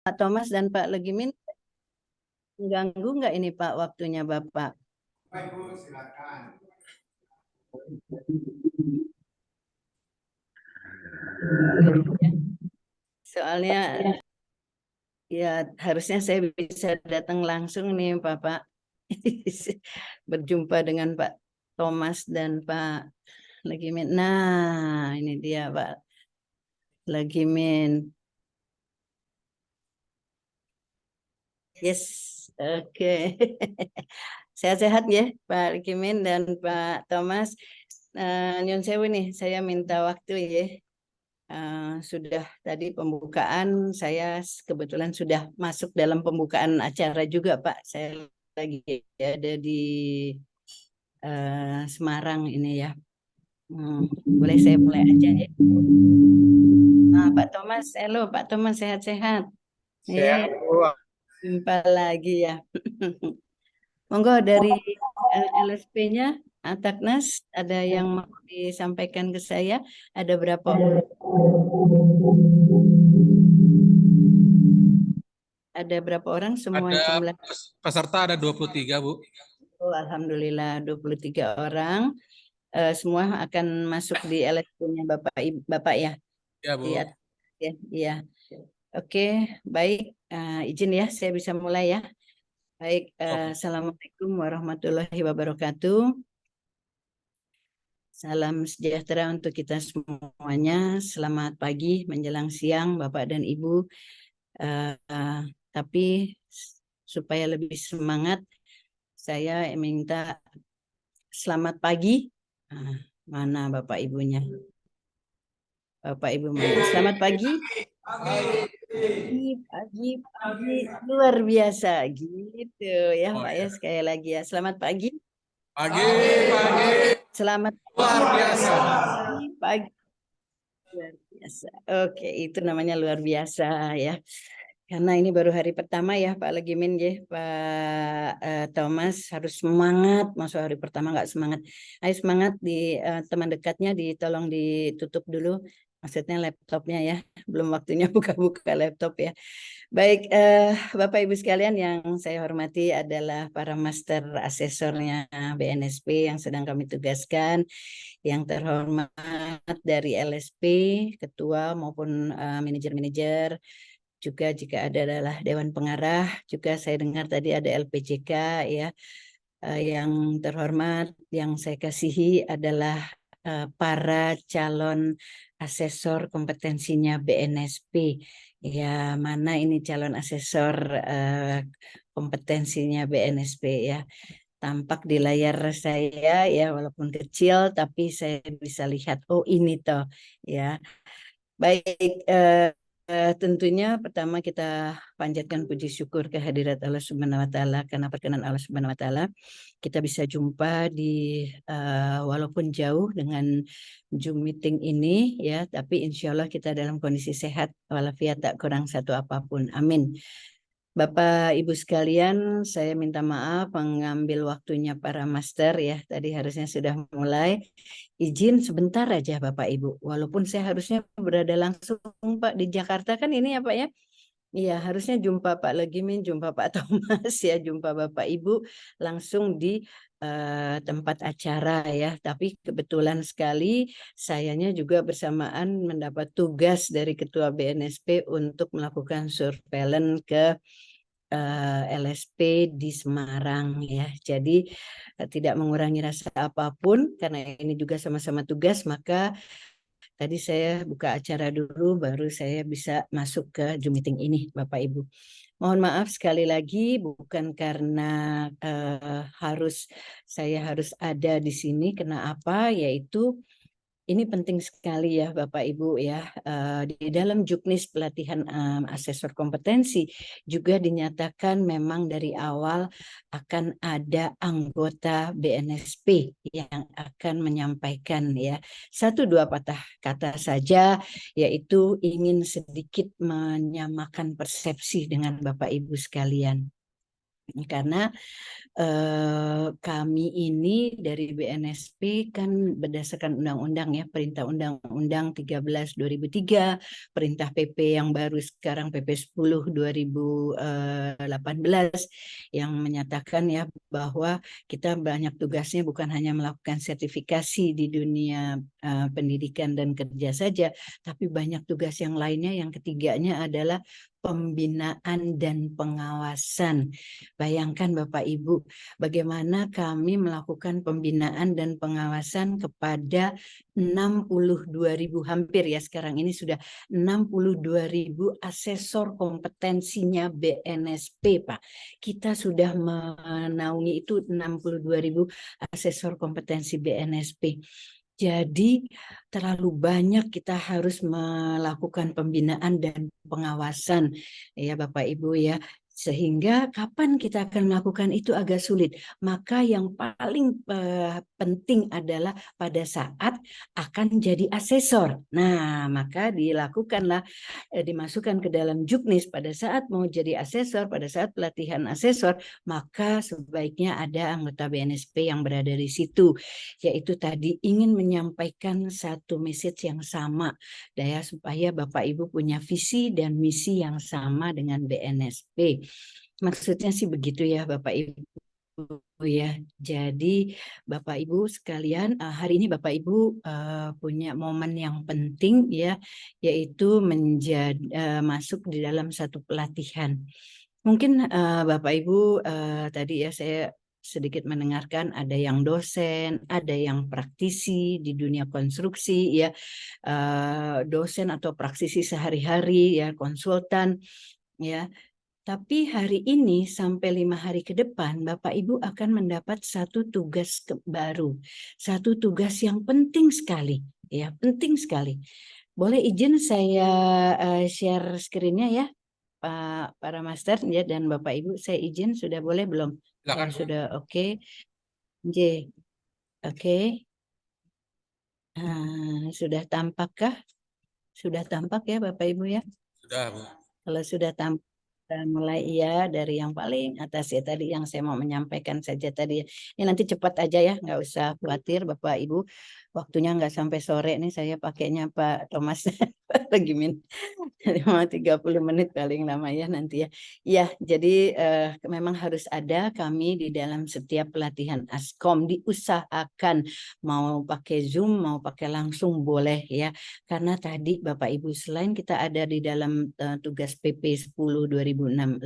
Pak Thomas dan Pak Legimin, mengganggu nggak ini Pak waktunya Bapak? Baik Bu, silakan. Soalnya ya harusnya saya bisa datang langsung nih Bapak. Berjumpa dengan Pak Thomas dan Pak Legimin. Nah, ini dia Pak Legimin. Yes, oke. Sehat-sehat ya Pak Legimin dan Pak Thomas. Nyun sewu nih, saya minta waktu ya. Sudah tadi pembukaan, saya kebetulan sudah masuk dalam pembukaan acara juga Pak. Saya lagi ada di Semarang ini ya. Boleh saya mulai aja ya. Pak Thomas, halo Pak Thomas, sehat-sehat. Ya, Sehat Bu. jumpa lagi ya. Monggo dari LSP-nya, Ataknas, ada yang mau disampaikan ke saya? Ada berapa? Ada berapa orang semua Ada jumlah? peserta ada 23 Bu. Oh, Alhamdulillah 23 orang. Semua akan masuk di LSP-nya Bapak ya. Ya Bu. Iya, ya, iya. Oke, baik. Izin ya, saya bisa mulai ya. Baik, Assalamualaikum warahmatullahi wabarakatuh. Salam sejahtera untuk kita semuanya. Selamat pagi menjelang siang, Bapak dan Ibu. Tapi supaya lebih semangat, saya minta selamat pagi. Mana Bapak Ibunya? Bapak Ibu mana? Selamat pagi. Pagi, luar biasa gitu ya Pak ya, sekali lagi ya. Selamat pagi. Pagi. Selamat Luar biasa. pagi. Luar biasa. Oke, itu namanya luar biasa ya. Karena ini baru hari pertama ya Pak Legimin ya, Pak Thomas harus semangat. Masuk hari pertama nggak semangat. Ayo semangat di teman dekatnya ditolong ditutup dulu. Maksudnya laptopnya ya. Belum waktunya buka-buka laptop ya. Baik, Bapak Ibu sekalian yang saya hormati adalah para master asesornya BNSP yang sedang kami tugaskan. Yang terhormat dari LSP, ketua maupun manajer-manajer, juga jika ada adalah Dewan Pengarah, juga saya dengar tadi ada LPJK ya. Yang terhormat, yang saya kasihi adalah para calon asesor kompetensinya BNSP. Ya, mana ini calon asesor kompetensinya BNSP ya. Tampak di layar saya ya, walaupun kecil tapi saya bisa lihat, oh ini toh ya. Baik, tentunya pertama kita panjatkan puji syukur kehadirat Allah Subhanahu wa taala, karena perkenan Allah Subhanahu wa taala kita bisa jumpa di walaupun jauh dengan Zoom meeting ini ya, tapi insya Allah kita dalam kondisi sehat walafiat, tak kurang satu apapun. Amin. Bapak Ibu sekalian, saya minta maaf mengambil waktunya para master ya. Tadi harusnya sudah mulai. Izin sebentar aja Bapak Ibu. Walaupun saya harusnya berada langsung Pak di Jakarta kan ini ya Pak ya. Iya, harusnya jumpa Pak Legimin, jumpa Pak Thomas ya, jumpa Bapak Ibu langsung di tempat acara ya. Tapi kebetulan sekali sayanya juga bersamaan mendapat tugas dari Ketua BNSP untuk melakukan surveillance ke LSP di Semarang ya. Jadi tidak mengurangi rasa apapun karena ini juga sama-sama tugas, maka tadi saya buka acara dulu baru saya bisa masuk ke Zoom meeting ini Bapak Ibu. Mohon maaf sekali lagi bukan karena saya harus ada di sini, kenapa? Yaitu ini penting sekali ya Bapak Ibu ya. Di dalam juknis pelatihan asesor kompetensi juga dinyatakan memang dari awal akan ada anggota BNSP yang akan menyampaikan ya satu dua patah kata saja, yaitu ingin sedikit menyamakan persepsi dengan Bapak Ibu sekalian. Karena kami ini dari BNSP kan berdasarkan undang-undang ya, perintah undang-undang 13 2003, perintah PP yang baru sekarang PP 10 2018 yang menyatakan ya bahwa kita banyak tugasnya bukan hanya melakukan sertifikasi di dunia pendidikan dan kerja saja, tapi banyak tugas yang lainnya. Yang ketiganya adalah pembinaan dan pengawasan. Bayangkan Bapak Ibu, bagaimana kami melakukan pembinaan dan pengawasan kepada 62.000, hampir ya sekarang ini sudah 62.000 asesor kompetensinya BNSP, Pak. Kita sudah menaungi itu 62.000 asesor kompetensi BNSP. Jadi terlalu banyak kita harus melakukan pembinaan dan pengawasan ya Bapak Ibu ya. Sehingga kapan kita akan melakukan itu agak sulit. Maka yang paling penting adalah pada saat akan jadi asesor. Nah, maka dilakukanlah, dimasukkan ke dalam juknis pada saat mau jadi asesor, pada saat pelatihan asesor, maka sebaiknya ada anggota BNSP yang berada di situ. Yaitu tadi ingin menyampaikan satu message yang sama, ya, supaya Bapak Ibu punya visi dan misi yang sama dengan BNSP. Maksudnya sih begitu ya Bapak Ibu ya. Jadi Bapak Ibu sekalian, hari ini Bapak Ibu punya momen yang penting ya, yaitu masuk di dalam satu pelatihan. Mungkin Bapak Ibu tadi ya saya sedikit mendengarkan ada yang dosen, ada yang praktisi di dunia konstruksi ya, dosen atau praktisi sehari-hari ya, konsultan ya. Tapi hari ini sampai 5 hari ke depan, Bapak Ibu akan mendapat satu tugas baru, satu tugas yang penting sekali, ya, penting sekali. Boleh izin saya share screen-nya ya, Pak para Master ya dan Bapak Ibu, saya izin sudah boleh belum? Silakan, Bu. Sudah oke. J, oke. Sudah tampakkah? Sudah tampak ya Bapak Ibu ya? Sudah, Bu. Kalau sudah tampak, kita mulai ya dari yang paling atas ya tadi yang saya mau menyampaikan saja tadi. Ini nanti cepat aja ya, nggak usah khawatir Bapak Ibu. Waktunya nggak sampai sore nih saya pakainya Pak Thomas lagi 30 menit paling lama ya nanti ya. Ya, jadi memang harus ada kami di dalam setiap pelatihan Askom, diusahakan mau pakai Zoom, mau pakai langsung boleh ya. Karena tadi Bapak Ibu selain kita ada di dalam tugas PP 10 2018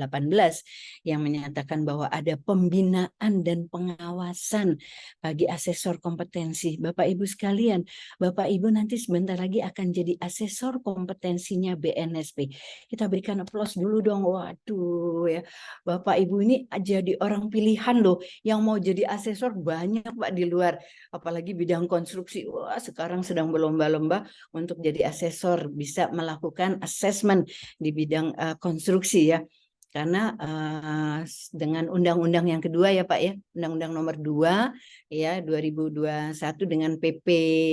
yang menyatakan bahwa ada pembinaan dan pengawasan bagi asesor kompetensi. Bapak Ibu sekalian, Bapak Ibu nanti sebentar lagi akan jadi asesor kompetensinya BNSP. Kita berikan aplaus dulu dong. Waduh ya. Bapak Ibu ini jadi orang pilihan loh. Yang mau jadi asesor banyak Pak di luar. Apalagi bidang konstruksi. Wah, sekarang sedang berlomba-lomba untuk jadi asesor. Bisa melakukan assessment di bidang konstruksi ya. Karena dengan undang-undang yang kedua ya Pak ya, Undang-Undang nomor 2 ya 2021 dengan PP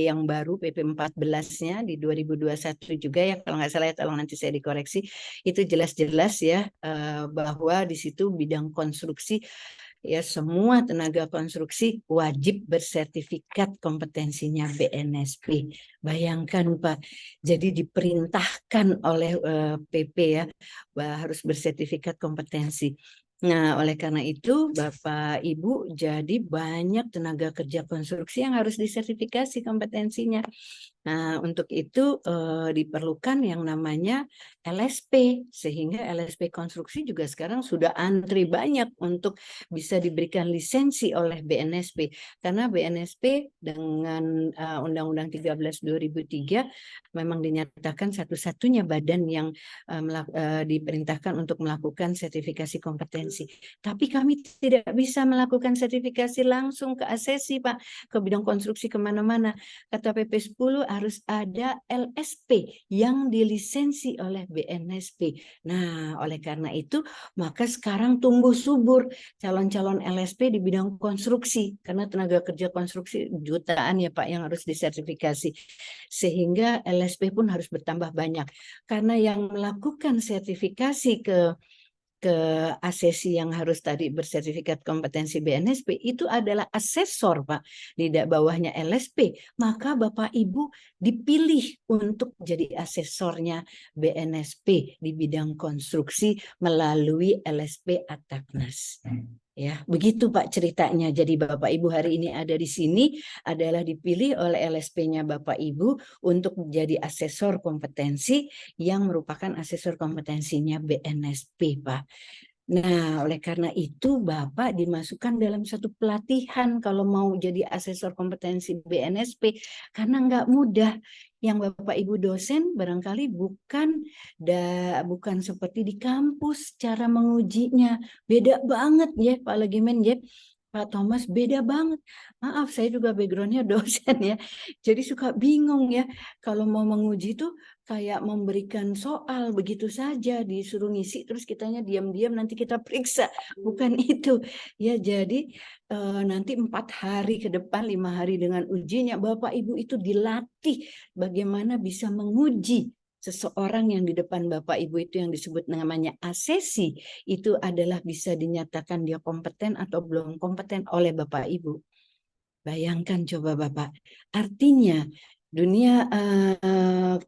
yang baru, PP 14-nya di 2021 juga ya kalau nggak salah ya, tolong nanti saya dikoreksi, itu jelas-jelas ya bahwa di situ bidang konstruksi ya semua tenaga konstruksi wajib bersertifikat kompetensinya BNSP. Bayangkan Pak, jadi diperintahkan oleh PP ya harus bersertifikat kompetensi. Nah, oleh karena itu Bapak Ibu jadi banyak tenaga kerja konstruksi yang harus disertifikasi kompetensinya. Nah, untuk itu diperlukan yang namanya LSP, sehingga LSP konstruksi juga sekarang sudah antri banyak untuk bisa diberikan lisensi oleh BNSP. Karena BNSP dengan Undang-Undang 13 2003 memang dinyatakan satu-satunya badan yang diperintahkan untuk melakukan sertifikasi kompetensi. Tapi kami tidak bisa melakukan sertifikasi langsung ke asesi, Pak, ke bidang konstruksi kemana-mana. Kata PP 10 harus ada LSP yang dilisensi oleh BNSP. Nah, oleh karena itu, maka sekarang tumbuh subur calon-calon LSP di bidang konstruksi. Karena tenaga kerja konstruksi jutaan ya Pak yang harus disertifikasi. Sehingga LSP pun harus bertambah banyak. Karena yang melakukan sertifikasi ke ke asesi yang harus tadi bersertifikat kompetensi BNSP itu adalah asesor, Pak, di bawahnya LSP, maka Bapak Ibu dipilih untuk jadi asesornya BNSP di bidang konstruksi melalui LSP Ataknas. Ya, begitu Pak ceritanya. Jadi Bapak Ibu hari ini ada di sini adalah dipilih oleh LSP-nya Bapak Ibu untuk menjadi asesor kompetensi yang merupakan asesor kompetensinya BNSP, Pak. Nah, oleh karena itu Bapak dimasukkan dalam satu pelatihan kalau mau jadi asesor kompetensi BNSP karena nggak mudah. Yang Bapak Ibu dosen barangkali bukan seperti di kampus cara mengujinya. Beda banget ya Pak Legimen ya. Pak Thomas beda banget. Maaf, saya juga backgroundnya dosen ya. Jadi suka bingung ya kalau mau menguji itu kayak memberikan soal begitu saja disuruh ngisi terus kitanya diam-diam nanti kita periksa, bukan itu ya. Jadi nanti 4 hari ke depan 5 hari dengan ujinya Bapak Ibu itu dilatih bagaimana bisa menguji seseorang yang di depan Bapak Ibu itu yang disebut namanya asesi itu adalah bisa dinyatakan dia kompeten atau belum kompeten oleh Bapak Ibu. Bayangkan coba Bapak, artinya dunia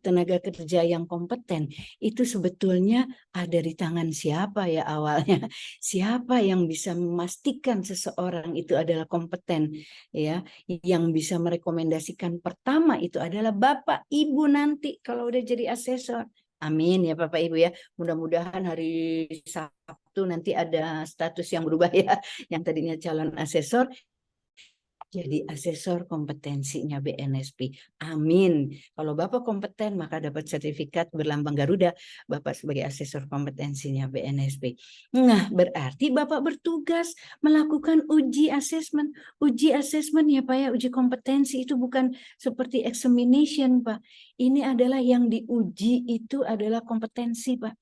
tenaga kerja yang kompeten itu sebetulnya ada di tangan siapa ya awalnya? Siapa yang bisa memastikan seseorang itu adalah kompeten ya? Yang bisa merekomendasikan pertama itu adalah Bapak Ibu nanti kalau udah jadi asesor. Amin ya Bapak Ibu ya. Mudah-mudahan hari Sabtu nanti ada status yang berubah ya. Yang tadinya calon asesor jadi asesor kompetensinya BNSP. Amin. Kalau Bapak kompeten, maka dapat sertifikat berlambang Garuda. Bapak sebagai asesor kompetensinya BNSP. Nah, berarti Bapak bertugas melakukan uji asesmen. Uji asesmen ya Pak ya, uji kompetensi itu bukan seperti examination Pak. Ini adalah yang diuji itu adalah kompetensi Pak.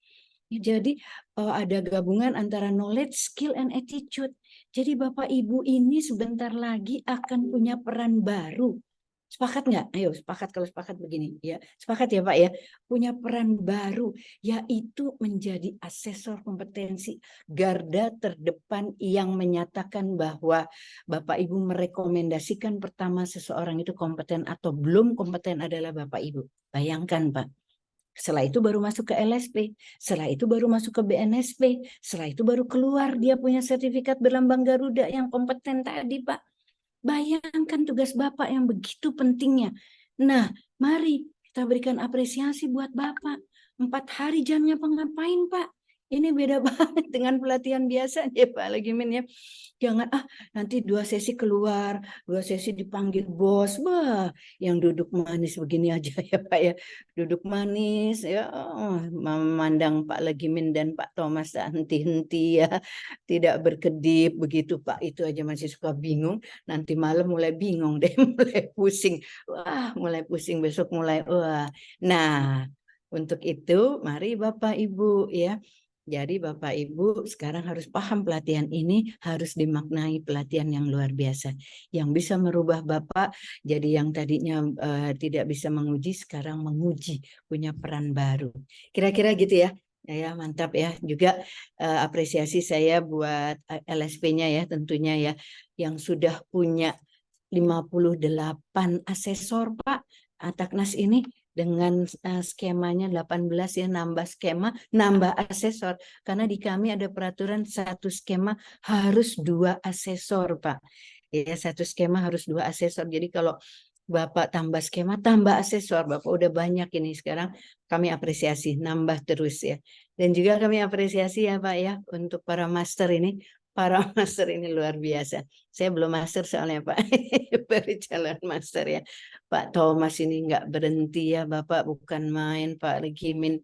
Jadi ada gabungan antara knowledge, skill, and attitude. Jadi Bapak Ibu ini sebentar lagi akan punya peran baru. Sepakat nggak? Ayo sepakat, kalau sepakat begini ya. Sepakat ya Pak ya. Punya peran baru yaitu menjadi asesor kompetensi garda terdepan yang menyatakan bahwa Bapak Ibu merekomendasikan pertama seseorang itu kompeten atau belum kompeten adalah Bapak Ibu. Bayangkan Pak. Setelah itu baru masuk ke LSP, setelah itu baru masuk ke BNSP, setelah itu baru keluar dia punya sertifikat berlambang Garuda yang kompeten tadi Pak. Bayangkan tugas Bapak yang begitu pentingnya. Nah, mari kita berikan apresiasi buat Bapak. 4 hari jamnya ngapain Pak? Ini beda banget dengan pelatihan biasa ya Pak Legimin ya. Jangan nanti 2 sesi keluar, 2 sesi dipanggil bos. Wah, yang duduk manis begini aja ya Pak ya. Duduk manis ya, memandang Pak Legimin dan Pak Thomas henti-henti ya. Tidak berkedip begitu Pak. Itu aja masih suka bingung. Nanti malam mulai bingung deh, mulai pusing. Wah, mulai pusing besok mulai. Wah. Nah, untuk itu mari Bapak Ibu ya. Jadi Bapak Ibu sekarang harus paham pelatihan ini harus dimaknai pelatihan yang luar biasa. Yang bisa merubah Bapak jadi yang tadinya tidak bisa menguji sekarang menguji, punya peran baru. Kira-kira gitu ya. Ya mantap ya. Juga apresiasi saya buat LSP-nya ya tentunya ya. Yang sudah punya 58 asesor Pak Ataknas ini dengan skemanya 18 ya, nambah skema, nambah asesor. Karena di kami ada peraturan satu skema harus 2 asesor Pak. Ya, satu skema harus 2 asesor. Jadi kalau Bapak tambah skema, tambah asesor. Bapak udah banyak ini sekarang. Kami apresiasi, nambah terus ya. Dan juga kami apresiasi ya Pak ya, untuk para master ini. Para master ini luar biasa. Saya belum master soalnya Pak. Baru calon master ya. Pak Thomas ini nggak berhenti ya Bapak, bukan main Pak Regimin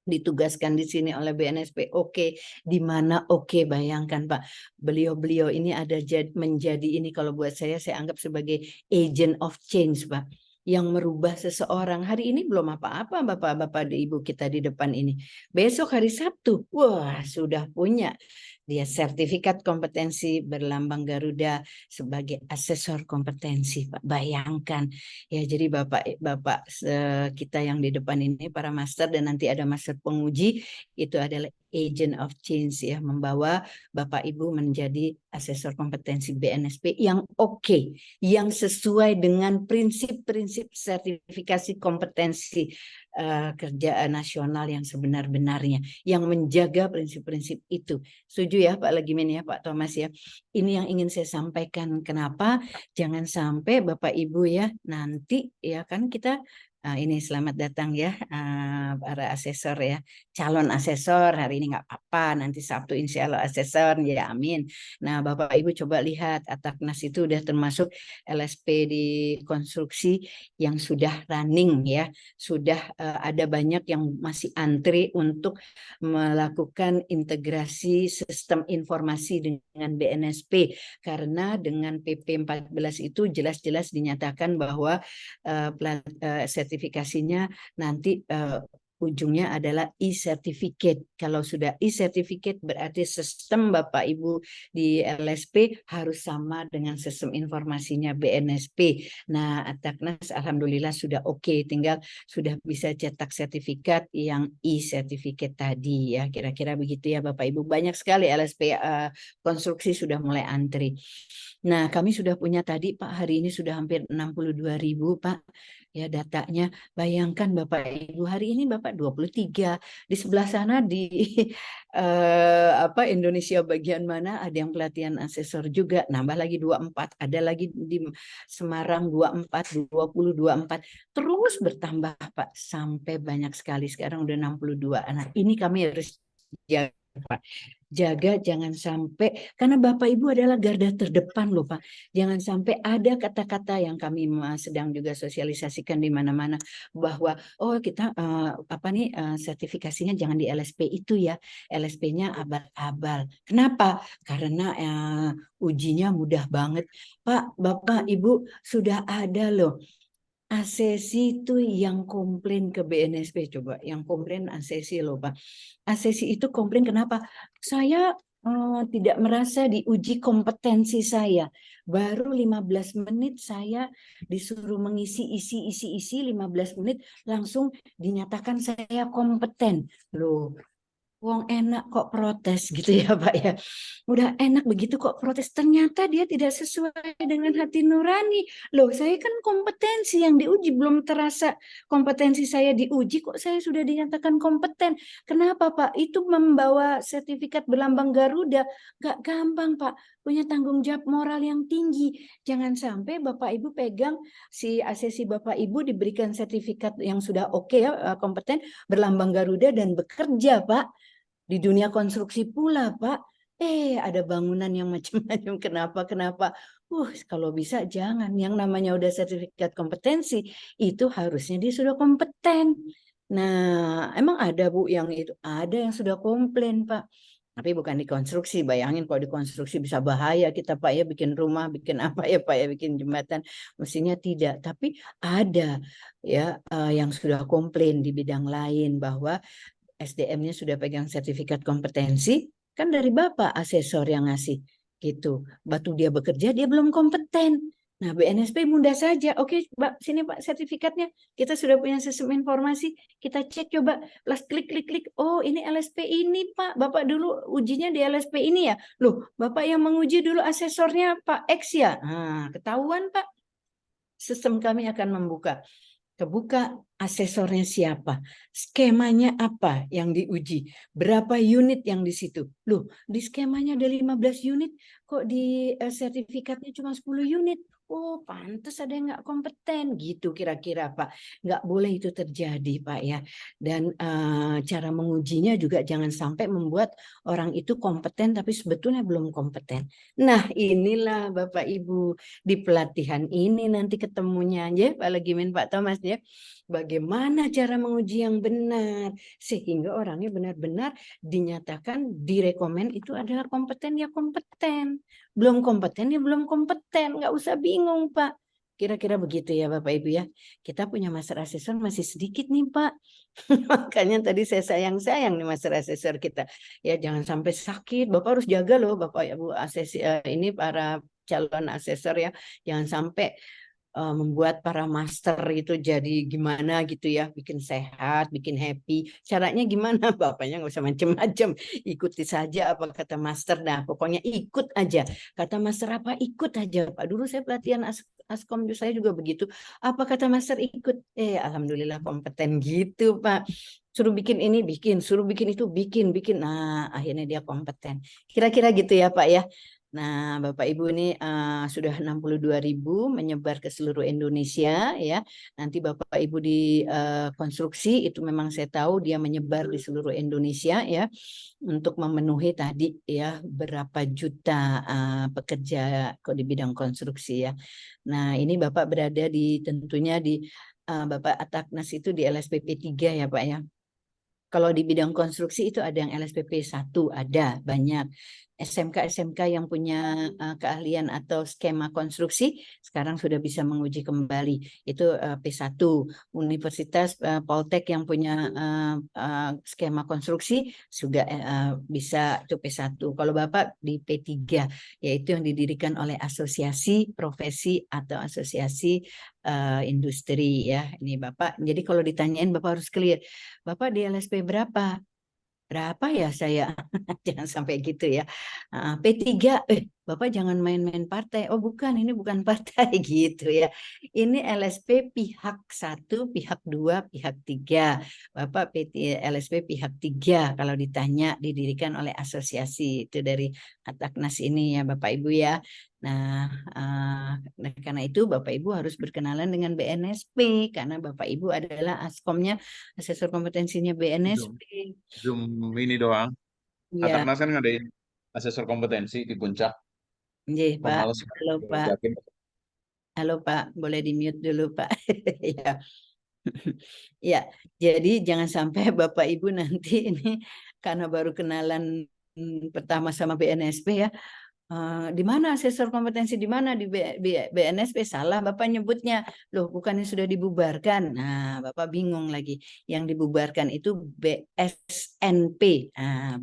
ditugaskan di sini oleh BNSP. Oke, di mana oke, bayangkan Pak, beliau-beliau ini ada menjadi ini kalau buat saya anggap sebagai agent of change Pak, yang merubah seseorang. Hari ini belum apa-apa Bapak-bapak Ibu kita di depan ini. Besok hari Sabtu, wah sudah punya dia sertifikat kompetensi berlambang Garuda sebagai asesor kompetensi Pak. Bayangkan ya, jadi Bapak kita yang di depan ini para master dan nanti ada master penguji itu adalah agent of change ya, membawa Bapak Ibu menjadi asesor kompetensi BNSP yang oke, yang sesuai dengan prinsip-prinsip sertifikasi kompetensi kerja nasional yang sebenar-benarnya, yang menjaga prinsip-prinsip itu. Setuju ya Pak Legimin ya, Pak Thomas ya. Ini yang ingin saya sampaikan. Kenapa? Jangan sampai Bapak Ibu ya nanti ya kan kita ini selamat datang ya para asesor ya, calon asesor hari ini nggak apa-apa, nanti Sabtu insya Allah asesor ya amin. Nah Bapak Ibu coba lihat Ataknas itu udah termasuk LSP di konstruksi yang sudah running ya, sudah ada banyak yang masih antri untuk melakukan integrasi sistem informasi dengan BNSP karena dengan PP 14 itu jelas-jelas dinyatakan bahwa sertifikasinya nanti ujungnya adalah e-certificate. Kalau sudah e-certificate berarti sistem Bapak Ibu di LSP harus sama dengan sistem informasinya BNSP. Nah, Ataknas alhamdulillah sudah oke, tinggal sudah bisa cetak sertifikat yang e-certificate tadi ya. Kira-kira begitu ya Bapak Ibu. Banyak sekali LSP konstruksi sudah mulai antri. Nah, kami sudah punya tadi Pak, hari ini sudah hampir 62.000 Pak. Ya datanya, bayangkan Bapak Ibu hari ini Bapak 23, di sebelah sana di Indonesia bagian mana ada yang pelatihan asesor juga, nambah lagi 24, ada lagi di Semarang 24, 20, 24, terus bertambah Pak sampai banyak sekali, sekarang udah 62 anak. Ini kami harus jaga Pak. Jaga jangan sampai, karena Bapak Ibu adalah garda terdepan loh Pak. Jangan sampai ada kata-kata yang kami sedang juga sosialisasikan di mana-mana bahwa oh kita sertifikasinya jangan di LSP itu ya, LSP-nya abal-abal. Kenapa? Karena ujinya mudah banget. Pak, Bapak, Ibu sudah ada loh. ASESI itu yang komplain ke BNSP, coba yang komplain ASESI loh Pak. ASESI itu komplain kenapa? Saya tidak merasa diuji kompetensi saya. Baru 15 menit saya disuruh mengisi isi 15 menit langsung dinyatakan saya kompeten. Loh, wong enak kok protes gitu ya Pak ya. Udah enak begitu kok protes. Ternyata dia tidak sesuai dengan hati nurani. Loh saya kan kompetensi yang diuji. Belum terasa kompetensi saya diuji kok saya sudah dinyatakan kompeten. Kenapa Pak? Itu membawa sertifikat berlambang Garuda. Gak gampang Pak. Punya tanggung jawab moral yang tinggi. Jangan sampai Bapak Ibu pegang si asesi Bapak Ibu diberikan sertifikat yang sudah oke ya, kompeten berlambang Garuda dan bekerja Pak. Di dunia konstruksi pula, Pak. Ada bangunan yang macam-macam. Kenapa? Kalau bisa jangan. Yang namanya udah sertifikat kompetensi, itu harusnya dia sudah kompeten. Nah, emang ada Bu yang itu? Ada yang sudah komplain, Pak. Tapi bukan di konstruksi. Bayangin kalau di konstruksi bisa bahaya kita, Pak ya, bikin rumah, bikin apa ya, Pak ya, bikin jembatan. Mestinya tidak. Tapi ada ya yang sudah komplain di bidang lain bahwa SDM-nya sudah pegang sertifikat kompetensi, kan dari Bapak asesor yang ngasih gitu. Batu dia bekerja, dia belum kompeten. Nah, BNSP mudah saja. Oke, Mbak, sini Pak sertifikatnya. Kita sudah punya sistem informasi. Kita cek coba, plus klik. Oh, ini LSP ini, Pak. Bapak dulu ujinya di LSP ini ya. Loh, Bapak yang menguji dulu asesornya Pak X ya. Nah, ketahuan, Pak. Sistem kami akan membuka. Kebuka asesornya siapa, skemanya apa yang diuji, berapa unit yang di situ. Loh, di skemanya ada 15 unit, kok di sertifikatnya cuma 10 unit. Oh, pantas ada yang nggak kompeten gitu kira-kira Pak. Nggak boleh itu terjadi Pak ya. Dan cara mengujinya juga jangan sampai membuat orang itu kompeten tapi sebetulnya belum kompeten. Nah, inilah Bapak Ibu di pelatihan ini nanti ketemunya ya Pak Legimin Pak Thomas ya. Bagaimana cara menguji yang benar sehingga orangnya benar-benar dinyatakan direkomend itu adalah kompeten ya kompeten. Belum kompeten ya belum kompeten, nggak usah bingung Pak. Kira-kira begitu ya Bapak Ibu ya. Kita punya master asesor masih sedikit nih Pak. Makanya tadi saya sayang nih master asesor kita. Ya jangan sampai sakit. Bapak harus jaga loh Bapak Ibu asesi ini para calon asesor ya. Jangan sampai membuat para master itu jadi gimana gitu ya, bikin sehat, bikin happy. Caranya gimana? Bapaknya nggak usah macem-macem, ikuti saja apa kata master. Nah, pokoknya ikut aja. Kata master apa? Ikut aja, Pak. Dulu saya pelatihan Askom saya juga begitu. Apa kata master ikut? Alhamdulillah kompeten gitu, Pak. Suruh bikin ini, bikin. Suruh bikin itu, bikin, bikin. Nah, akhirnya dia kompeten. Kira-kira gitu ya, Pak ya. Nah, Bapak Ibu ini sudah 62.000 menyebar ke seluruh Indonesia ya. Nanti Bapak Ibu di konstruksi itu memang saya tahu dia menyebar di seluruh Indonesia ya untuk memenuhi tadi ya berapa juta pekerja kok di bidang konstruksi ya. Nah, ini Bapak berada di tentunya di Bapak Ataknas itu di LSPP 3 ya Pak ya. Kalau di bidang konstruksi itu ada yang LSPP 1, ada banyak. SMK-SMK yang punya keahlian atau skema konstruksi sekarang sudah bisa menguji kembali. Itu P1. Universitas Poltek yang punya skema konstruksi juga bisa itu P1. Kalau Bapak di P3, yaitu yang didirikan oleh asosiasi profesi atau asosiasi industri ya. Ini Bapak. Jadi kalau ditanyain Bapak harus clear. Bapak di LSP berapa? Berapa ya saya? Jangan sampai gitu ya. P3, Bapak jangan main-main partai. Oh bukan, ini bukan partai gitu ya. Ini LSP pihak 1, pihak 2, pihak 3. Bapak LSP pihak 3 kalau ditanya didirikan oleh asosiasi itu dari Ataknas ini ya Bapak Ibu ya. Nah, karena itu Bapak Ibu harus berkenalan dengan BNSP karena Bapak Ibu adalah askomnya, asesor kompetensinya Zoom, BNSP. Zoom ini doang. Iya, Ataknas kan ngadain asesor kompetensi di puncak. iya Pak. Pemalas Halo Pak. ngajakin. Halo Pak, boleh di mute dulu Pak. Ya. Ya, jadi jangan sampai Bapak Ibu nanti ini karena baru kenalan pertama sama BNSP ya. Di mana asesor kompetensi di mana di BNSP salah Bapak nyebutnya. Loh, bukannya sudah dibubarkan. Nah, Bapak bingung lagi. Yang dibubarkan itu BSNP,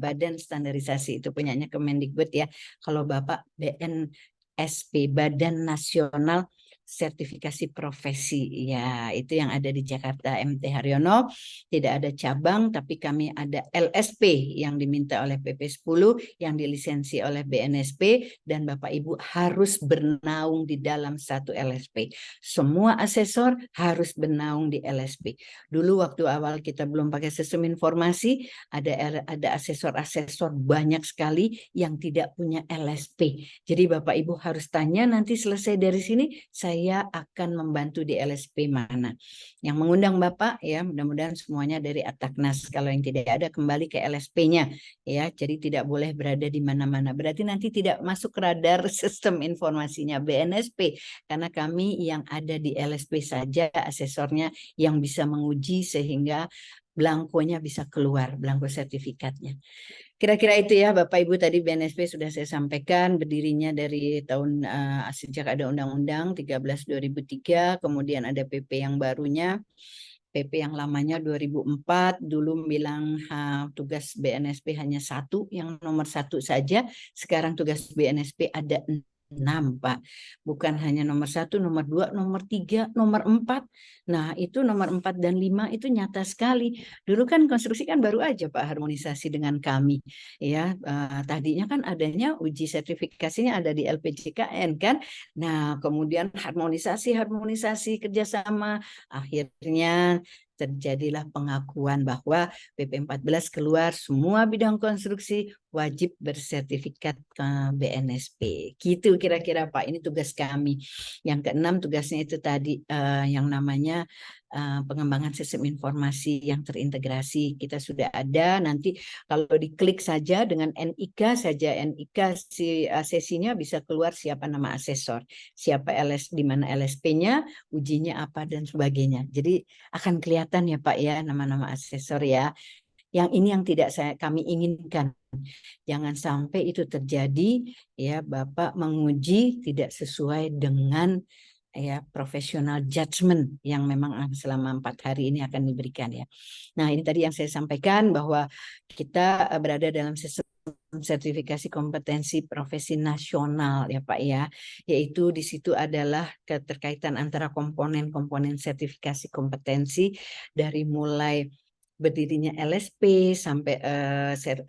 Badan Standarisasi itu punyanya Kemendikbud ya. Kalau Bapak BNSP, Badan Nasional Sertifikasi Profesi. Ya, itu yang ada di Jakarta MT Haryono. Tidak ada cabang, tapi kami ada LSP yang diminta oleh PP 10, yang dilisensi oleh BNSP, dan Bapak Ibu harus bernaung di dalam satu LSP. Semua asesor harus bernaung di LSP. Dulu waktu awal kita belum pakai sistem informasi, ada asesor-asesor banyak sekali yang tidak punya LSP. Jadi Bapak Ibu harus tanya nanti selesai dari sini, saya akan membantu di LSP mana. Yang mengundang Bapak ya, mudah-mudahan semuanya dari Ataknas. Kalau yang tidak ada kembali ke LSP-nya ya. Jadi tidak boleh berada di mana-mana. Berarti nanti tidak masuk radar sistem informasinya BNSP karena kami yang ada di LSP saja asesornya yang bisa menguji sehingga blankonya bisa keluar, blanko sertifikatnya. Kira-kira itu ya Bapak Ibu, tadi BNSP sudah saya sampaikan berdirinya dari tahun sejak ada Undang-Undang 13/2003, kemudian ada PP yang barunya, PP yang lamanya 2004, dulu bilang tugas BNSP hanya satu, yang nomor satu saja, sekarang tugas BNSP ada 6 Pak, bukan hanya nomor 1, nomor 2, nomor 3, nomor 4. Nah itu nomor 4 dan 5 itu nyata sekali. Dulu kan konstruksi kan baru aja Pak harmonisasi dengan kami ya, tadinya kan adanya uji sertifikasinya ada di LPJKN kan. Nah kemudian harmonisasi kerjasama, akhirnya terjadilah pengakuan bahwa PP 14 keluar semua bidang konstruksi wajib bersertifikat ke BNSP. Gitu kira-kira Pak, ini tugas kami. Yang keenam tugasnya itu tadi yang namanya pengembangan sistem informasi yang terintegrasi. Kita sudah ada, nanti kalau diklik saja dengan NIK saja, NIK sesinya bisa keluar siapa nama asesor, siapa di mana LSP-nya, ujinya apa dan sebagainya. Jadi akan kelihatan ya Pak ya nama-nama asesor ya. Yang ini yang tidak kami inginkan. Jangan sampai itu terjadi ya Bapak menguji tidak sesuai dengan ya professional judgment yang memang selama 4 hari ini akan diberikan ya. Nah ini tadi yang saya sampaikan bahwa kita berada dalam sistem sertifikasi kompetensi profesi nasional ya Pak ya, yaitu di situ adalah keterkaitan antara komponen-komponen sertifikasi kompetensi dari mulai berdirinya LSP sampai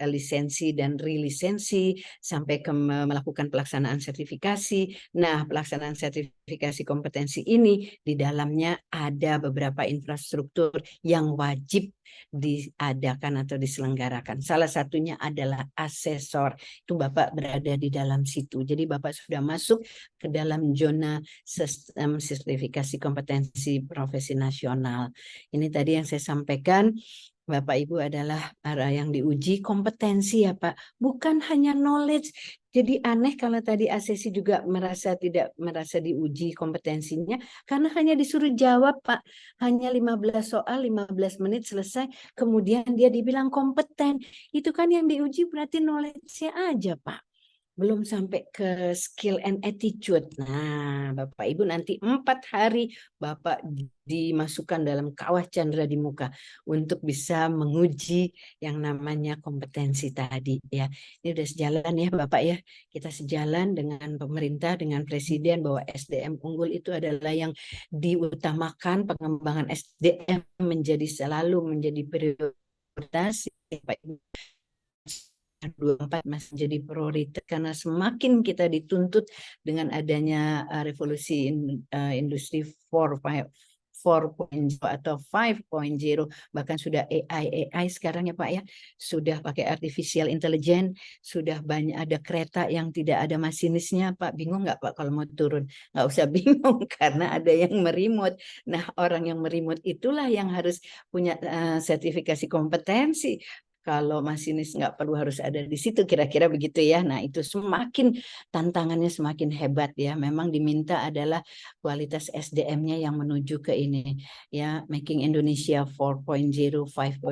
lisensi dan relisensi sampai ke melakukan pelaksanaan sertifikasi. Nah, pelaksanaan sertifikasi kompetensi ini di dalamnya ada beberapa infrastruktur yang wajib diadakan atau diselenggarakan. Salah satunya adalah asesor. Itu Bapak berada di dalam situ. Jadi Bapak sudah masuk ke dalam zona sistem sertifikasi kompetensi profesi nasional. Ini tadi yang saya sampaikan. Bapak Ibu adalah yang diuji kompetensi ya Pak, bukan hanya knowledge. Jadi aneh kalau tadi ASESI juga tidak merasa diuji kompetensinya karena hanya disuruh jawab Pak. Hanya 15 soal, 15 menit selesai, kemudian dia dibilang kompeten. Itu kan yang diuji berarti knowledge-nya aja Pak. Belum sampai ke skill and attitude. Nah, Bapak Ibu nanti 4 hari Bapak dimasukkan dalam kawah candra di muka untuk bisa menguji yang namanya kompetensi tadi ya. Ini udah sejalan ya Bapak ya. Kita sejalan dengan pemerintah, dengan presiden bahwa SDM unggul itu adalah yang diutamakan, pengembangan SDM selalu menjadi prioritas Bapak Ibu. 24 masih jadi prioritas karena semakin kita dituntut dengan adanya revolusi industri 4.0 atau 5.0, bahkan sudah AI sekarang ya Pak ya, sudah pakai artificial intelligence, sudah banyak ada kereta yang tidak ada masinisnya Pak. Bingung nggak Pak kalau mau turun? Nggak usah bingung karena ada yang meremote. Nah, orang yang meremote itulah yang harus punya sertifikasi kompetensi. Kalau masinis nggak perlu harus ada di situ, kira-kira begitu ya. Nah, itu semakin tantangannya semakin hebat ya. Memang diminta adalah kualitas SDM-nya yang menuju ke ini ya, making Indonesia 4.0, 5.0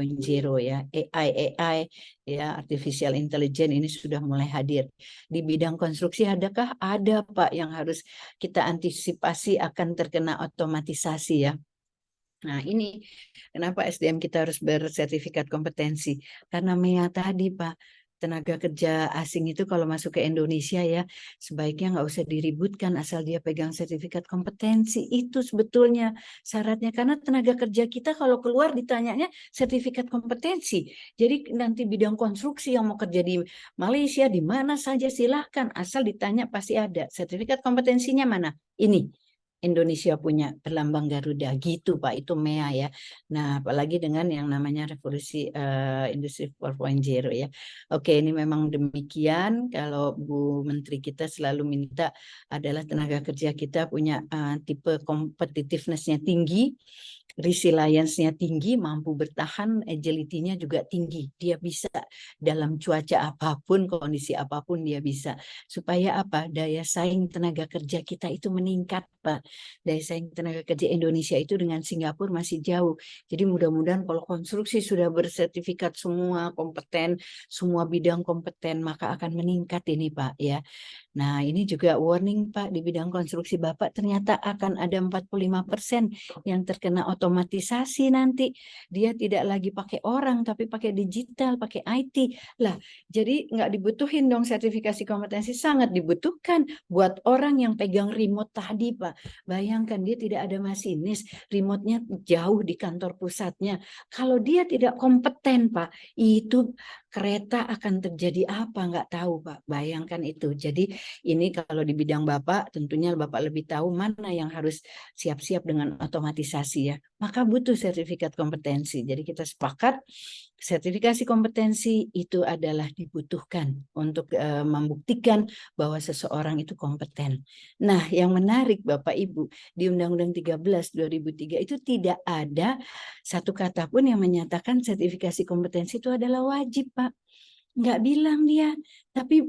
ya. AI ya, artificial intelligence ini sudah mulai hadir. Di bidang konstruksi adakah? Ada Pak yang harus kita antisipasi akan terkena otomatisasi ya. Nah, ini kenapa SDM kita harus bersertifikat kompetensi. Karena MEA tadi, Pak, tenaga kerja asing itu kalau masuk ke Indonesia ya, sebaiknya nggak usah diributkan asal dia pegang sertifikat kompetensi. Itu sebetulnya syaratnya. Karena tenaga kerja kita kalau keluar ditanyanya sertifikat kompetensi. Jadi nanti bidang konstruksi yang mau kerja di Malaysia, di mana saja silahkan. Asal ditanya pasti ada. Sertifikat kompetensinya mana? Ini. Indonesia punya berlambang Garuda gitu Pak, itu MEA ya. Nah, apalagi dengan yang namanya revolusi industri 4.0 ya. Oke, ini memang demikian. Kalau Bu Menteri kita selalu minta adalah tenaga kerja kita punya tipe competitiveness-nya tinggi, resilience-nya tinggi, mampu bertahan, agility-nya juga tinggi. Dia bisa dalam cuaca apapun, kondisi apapun dia bisa. Supaya apa? Daya saing tenaga kerja kita itu meningkat, Pak. Daya saing tenaga kerja Indonesia itu dengan Singapura masih jauh. Jadi mudah-mudahan kalau konstruksi sudah bersertifikat semua kompeten, semua bidang kompeten, maka akan meningkat ini Pak ya. Nah, ini juga warning Pak, di bidang konstruksi Bapak ternyata akan ada 45% yang terkena otomatisasi nanti. Dia tidak lagi pakai orang, tapi pakai digital, pakai IT. Lah, jadi nggak dibutuhin dong sertifikasi kompetensi, sangat dibutuhkan buat orang yang pegang remote tadi Pak. Bayangkan dia tidak ada masinis, remote-nya jauh di kantor pusatnya. Kalau dia tidak kompeten Pak, itu kereta akan terjadi apa nggak tahu Pak. Bayangkan itu. Jadi ini kalau di bidang Bapak tentunya Bapak lebih tahu mana yang harus siap-siap dengan otomatisasi ya. Maka butuh sertifikat kompetensi. Jadi kita sepakat sertifikasi kompetensi itu adalah dibutuhkan untuk membuktikan bahwa seseorang itu kompeten. Nah, yang menarik Bapak Ibu, di Undang-Undang 13 2003 itu tidak ada satu kata pun yang menyatakan sertifikasi kompetensi itu adalah wajib, Pak. Nggak bilang dia, tapi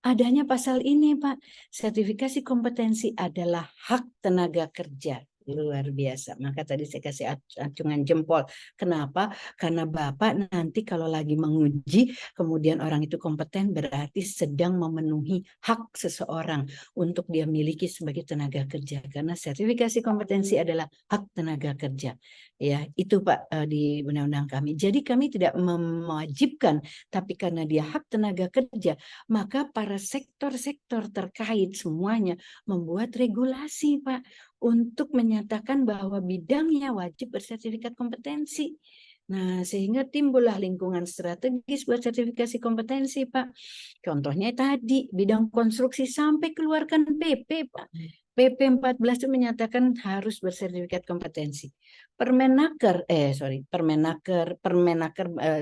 adanya pasal ini, Pak. Sertifikasi kompetensi adalah hak tenaga kerja. Luar biasa. Maka tadi saya kasih acungan jempol. Kenapa? Karena Bapak nanti kalau lagi menguji, kemudian orang itu kompeten, berarti sedang memenuhi hak seseorang untuk dia miliki sebagai tenaga kerja. Karena sertifikasi kompetensi adalah hak tenaga kerja. Ya, itu Pak di undang-undang kami. Jadi kami tidak mewajibkan, tapi karena dia hak tenaga kerja, maka para sektor-sektor terkait semuanya membuat regulasi, Pak, untuk menyatakan bahwa bidangnya wajib bersertifikat kompetensi. Nah, sehingga timbullah lingkungan strategis buat sertifikasi kompetensi, Pak. Contohnya tadi, bidang konstruksi sampai keluarkan PP, Pak. PP 14 itu menyatakan harus bersertifikat kompetensi. Permenaker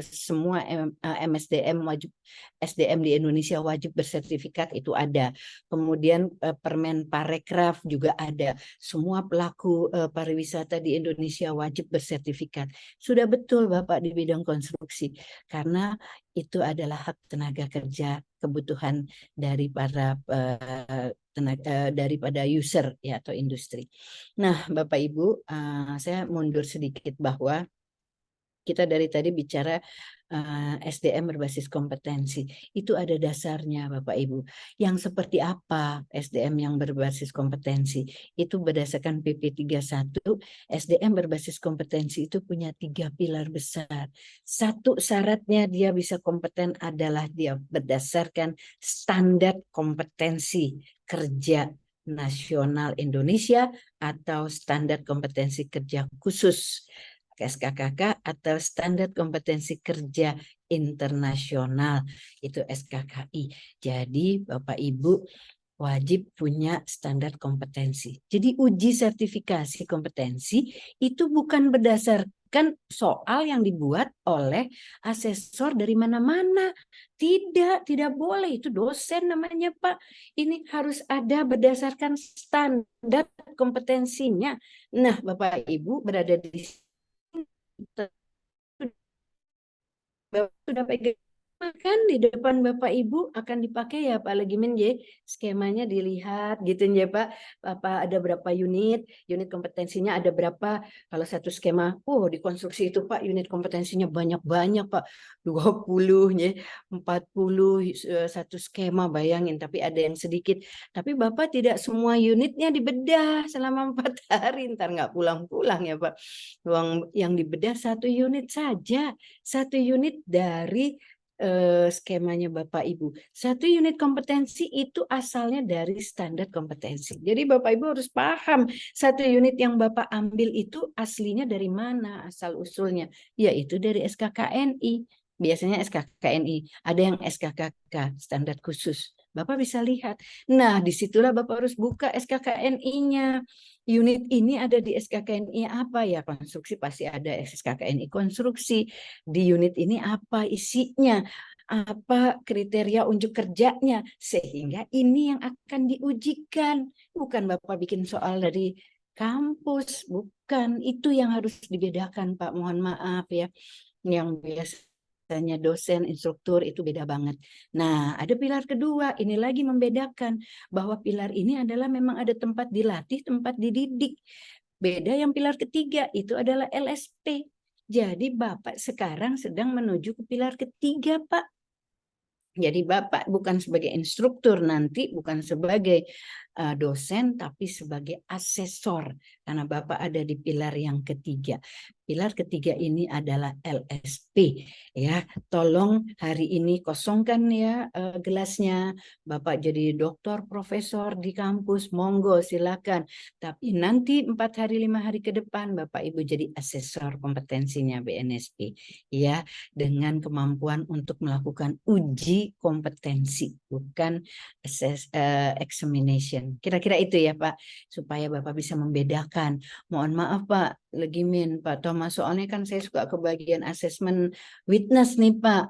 semua MSDM wajib, SDM di Indonesia wajib bersertifikat itu ada. Kemudian Permen Parekraf juga ada. Semua pelaku pariwisata di Indonesia wajib bersertifikat. Sudah betul Bapak di bidang konstruksi, karena itu adalah hak tenaga kerja, kebutuhan dari para daripada user ya atau industri. Nah, Bapak Ibu, saya mundur sedikit bahwa kita dari tadi bicara SDM berbasis kompetensi. Itu ada dasarnya Bapak Ibu. Yang seperti apa SDM yang berbasis kompetensi? Itu berdasarkan PP 31, SDM berbasis kompetensi itu punya 3 pilar besar. Satu syaratnya dia bisa kompeten adalah dia berdasarkan standar kompetensi kerja nasional Indonesia atau standar kompetensi kerja khusus SKKK atau standar kompetensi kerja internasional itu SKKI. Jadi Bapak Ibu wajib punya standar kompetensi. Jadi uji sertifikasi kompetensi itu bukan berdasarkan soal yang dibuat oleh asesor dari mana-mana. Tidak boleh. Itu dosen namanya Pak. Ini harus ada berdasarkan standar kompetensinya. Nah Bapak Ibu berada di sudah pegang kan di depan Bapak Ibu akan dipakai ya Pak Legimin ya, skemanya dilihat gitu ya Pak. Apa ada berapa unit kompetensinya ada berapa. Kalau satu skema, di konstruksi itu Pak unit kompetensinya banyak-banyak Pak. 20 ya, 40 satu skema bayangin, tapi ada yang sedikit. Tapi Bapak tidak semua unitnya dibedah selama 4 hari, ntar nggak pulang-pulang ya Pak. Yang dibedah satu unit saja, satu unit dari skemanya Bapak Ibu. Satu unit kompetensi itu asalnya dari standar kompetensi. Jadi Bapak Ibu harus paham satu unit yang Bapak ambil itu aslinya dari mana asal usulnya, yaitu dari SKKNI. Biasanya SKKNI, ada yang SKKK standar khusus. Bapak bisa lihat. Nah, disitulah Bapak harus buka SKKNI-nya. Unit ini ada di SKKNI apa ya? Konstruksi pasti ada SKKNI konstruksi. Di unit ini apa isinya? Apa kriteria unjuk kerjanya? Sehingga ini yang akan diujikan. Bukan Bapak bikin soal dari kampus. Bukan. Itu yang harus dibedakan Pak. Mohon maaf ya. Yang biasanya dosen, instruktur itu beda banget. Nah, ada pilar kedua, ini lagi membedakan bahwa pilar ini adalah memang ada tempat dilatih, tempat dididik. Beda yang pilar ketiga, itu adalah LSP. Jadi Bapak sekarang sedang menuju ke pilar ketiga, Pak. Jadi Bapak bukan sebagai instruktur nanti, bukan sebagai dosen, tapi sebagai asesor. Karena Bapak ada di pilar yang ketiga. Pilar ketiga ini adalah LSP. Ya, tolong hari ini kosongkan ya gelasnya. Bapak jadi doktor, profesor di kampus, monggo silakan. Tapi nanti 4 hari, 5 hari ke depan Bapak Ibu jadi asesor kompetensinya BNSP. Ya, dengan kemampuan untuk melakukan uji kompetensi, bukan examination. Kira-kira itu ya Pak, supaya Bapak bisa membedakan. Mohon maaf Pak Legimin, Pak Thomas, soalnya kan saya suka kebagian asesmen witness nih Pak.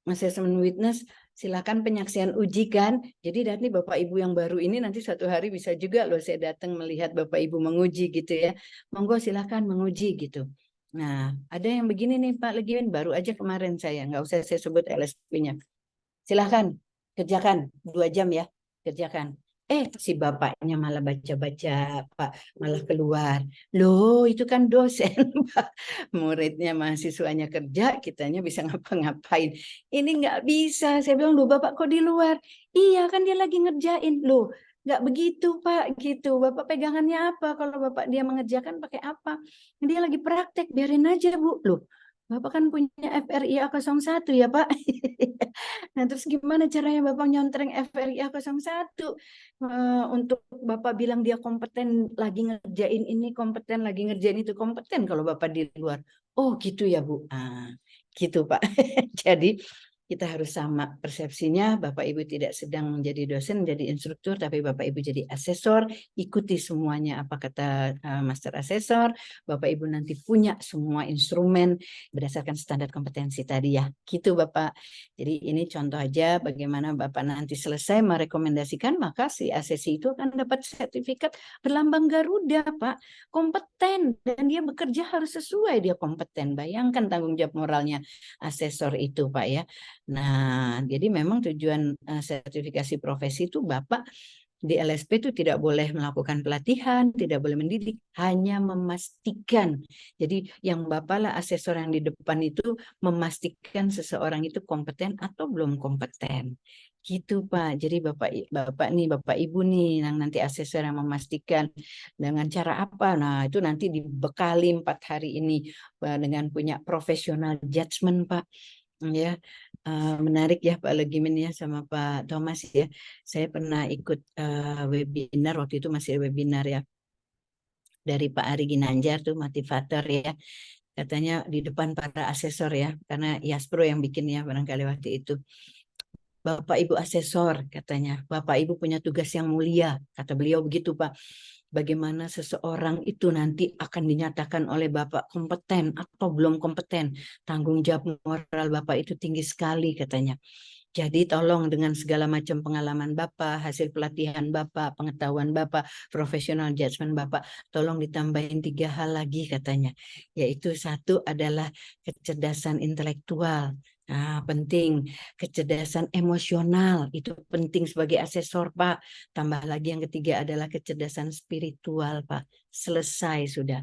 Asesmen witness, silakan penyaksian uji kan. Jadi nanti Bapak Ibu yang baru ini nanti suatu hari bisa juga loh saya datang melihat Bapak Ibu menguji gitu ya. Monggo silakan menguji gitu. Nah, ada yang begini nih Pak Legimin, baru aja kemarin saya, nggak usah saya sebut LSP-nya. Silahkan, kerjakan 2 jam ya, kerjakan. Si bapaknya malah baca-baca, Pak, malah keluar. Loh, itu kan dosen, Pak. Muridnya, mahasiswanya kerja, kitanya bisa ngapa-ngapain. Ini nggak bisa. Saya bilang, loh Bapak kok di luar? Iya, kan dia lagi ngerjain. Loh, nggak begitu, Pak, gitu. Bapak pegangannya apa? Kalau Bapak dia mengerjakan pakai apa? Dia lagi praktek, biarin aja, Bu. Loh, Bapak kan punya FRIA 01 ya, Pak. Nah, terus gimana caranya Bapak nyontreng FRIA 01? Untuk Bapak bilang dia kompeten lagi ngerjain ini, kompeten lagi ngerjain itu, kompeten kalau Bapak di luar. Oh gitu ya Bu. Gitu Pak. Jadi kita harus sama persepsinya. Bapak Ibu tidak sedang menjadi dosen, menjadi instruktur, tapi Bapak Ibu jadi asesor. Ikuti semuanya apa kata master asesor. Bapak Ibu nanti punya semua instrumen berdasarkan standar kompetensi tadi ya. Gitu Bapak. Jadi ini contoh aja bagaimana Bapak nanti selesai merekomendasikan, maka si asesi itu akan dapat sertifikat berlambang Garuda Pak. Kompeten, dan dia bekerja harus sesuai, dia kompeten. Bayangkan tanggung jawab moralnya asesor itu Pak ya. Nah, jadi memang tujuan sertifikasi profesi itu Bapak di LSP itu tidak boleh melakukan pelatihan, tidak boleh mendidik, hanya memastikan. Jadi yang Bapak lah asesor yang di depan itu memastikan seseorang itu kompeten atau belum kompeten. Gitu Pak. Jadi Bapak Ibu nih yang nanti asesor yang memastikan dengan cara apa. Nah, itu nanti dibekali 4 hari ini dengan punya professional judgment Pak. Ya, menarik ya Pak Legimin ya sama Pak Thomas ya. Saya pernah ikut webinar, waktu itu masih webinar ya, dari Pak Ari Ginanjar tuh motivator ya. Katanya di depan para asesor ya, karena Yaspro yang bikin ya barangkali waktu itu. Bapak Ibu asesor katanya, Bapak Ibu punya tugas yang mulia, kata beliau begitu Pak. Bagaimana seseorang itu nanti akan dinyatakan oleh Bapak kompeten atau belum kompeten. Tanggung jawab moral Bapak itu tinggi sekali katanya. Jadi tolong dengan segala macam pengalaman Bapak, hasil pelatihan Bapak, pengetahuan Bapak, profesional judgment Bapak, tolong ditambahin 3 hal lagi katanya. Yaitu 1 adalah kecerdasan intelektual. Nah, penting. Kecerdasan emosional, itu penting sebagai asesor Pak. Tambah lagi yang ketiga adalah kecerdasan spiritual Pak. Selesai sudah.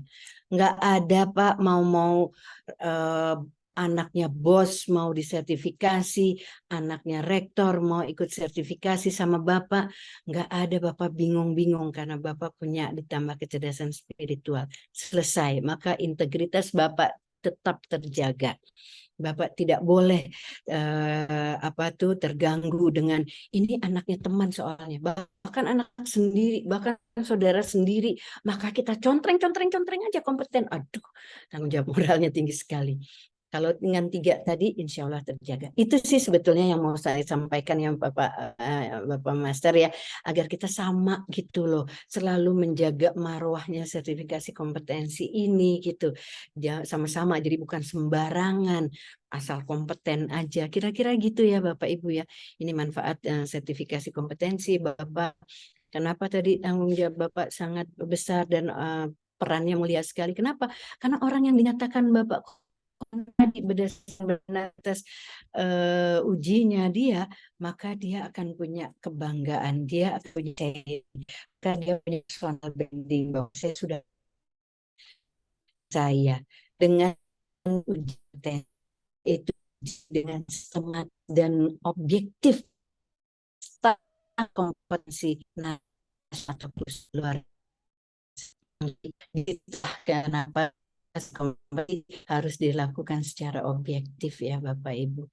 Nggak ada Pak mau anaknya bos mau disertifikasi, anaknya rektor mau ikut sertifikasi sama Bapak. Nggak ada Bapak bingung-bingung karena Bapak punya ditambah kecerdasan spiritual. Selesai, maka integritas Bapak tetap terjaga. Bapak tidak boleh terganggu dengan ini anaknya teman soalnya, bahkan anak sendiri, bahkan saudara sendiri, maka kita contreng aja kompeten. Aduh, tanggung jawab moralnya tinggi sekali. Kalau dengan 3 tadi, insya Allah terjaga. Itu sih sebetulnya yang mau saya sampaikan ya Bapak Master ya, agar kita sama gitu loh, selalu menjaga marwahnya sertifikasi kompetensi ini gitu, sama-sama. Jadi bukan sembarangan, asal kompeten aja. Kira-kira gitu ya Bapak Ibu ya. Ini manfaat sertifikasi kompetensi Bapak. Kenapa tadi tanggung jawab Bapak sangat besar dan perannya mulia sekali. Kenapa? Karena orang yang dinyatakan Bapak berdasarkan atas ujinya dia, maka dia akan punya kebanggaan, dia akan punya personal branding bahwa saya dengan ujian itu dengan semangat dan objektif kompetensi atau luar kenapa harus dilakukan secara objektif ya Bapak Ibu.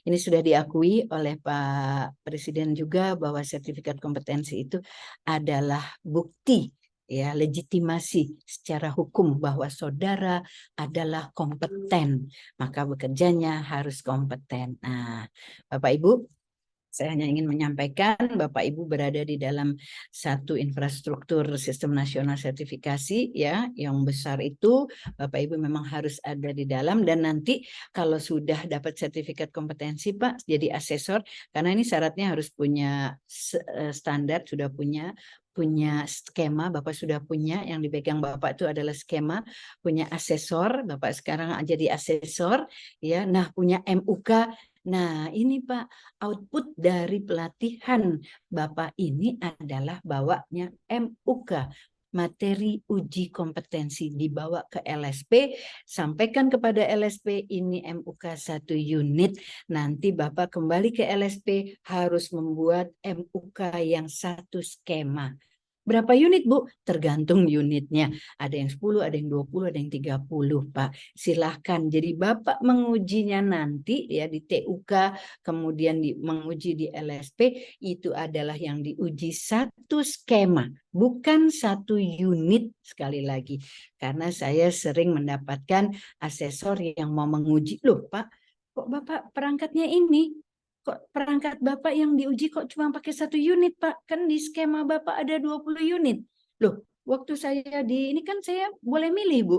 Ini sudah diakui oleh Pak Presiden juga bahwa sertifikat kompetensi itu adalah bukti ya, legitimasi secara hukum bahwa saudara adalah kompeten, maka bekerjanya harus kompeten. Nah, Bapak Ibu, saya hanya ingin menyampaikan Bapak Ibu berada di dalam satu infrastruktur sistem nasional sertifikasi ya, yang besar itu Bapak Ibu memang harus ada di dalam, dan nanti kalau sudah dapat sertifikat kompetensi Pak jadi asesor, karena ini syaratnya harus punya standar, sudah punya skema, Bapak sudah punya, yang dipegang Bapak itu adalah skema, punya asesor, Bapak sekarang jadi asesor ya. Nah, punya MUK Nah, ini Pak, output dari pelatihan Bapak ini adalah bawanya MUK, materi uji kompetensi, dibawa ke LSP, sampaikan kepada LSP ini MUK 1 unit, nanti Bapak kembali ke LSP harus membuat MUK yang 1 skema. Berapa unit, Bu? Tergantung unitnya. Ada yang 10, ada yang 20, ada yang 30, Pak. Silahkan. Jadi Bapak mengujinya nanti ya di TUK, kemudian menguji di LSP, itu adalah yang diuji 1 skema, bukan 1 unit sekali lagi. Karena saya sering mendapatkan asesor yang mau menguji, loh Pak, kok Bapak perangkatnya ini? Kok perangkat Bapak yang diuji kok cuma pakai 1 unit, Pak? Kan di skema Bapak ada 20 unit. Loh, waktu saya ini kan saya boleh milih, Bu,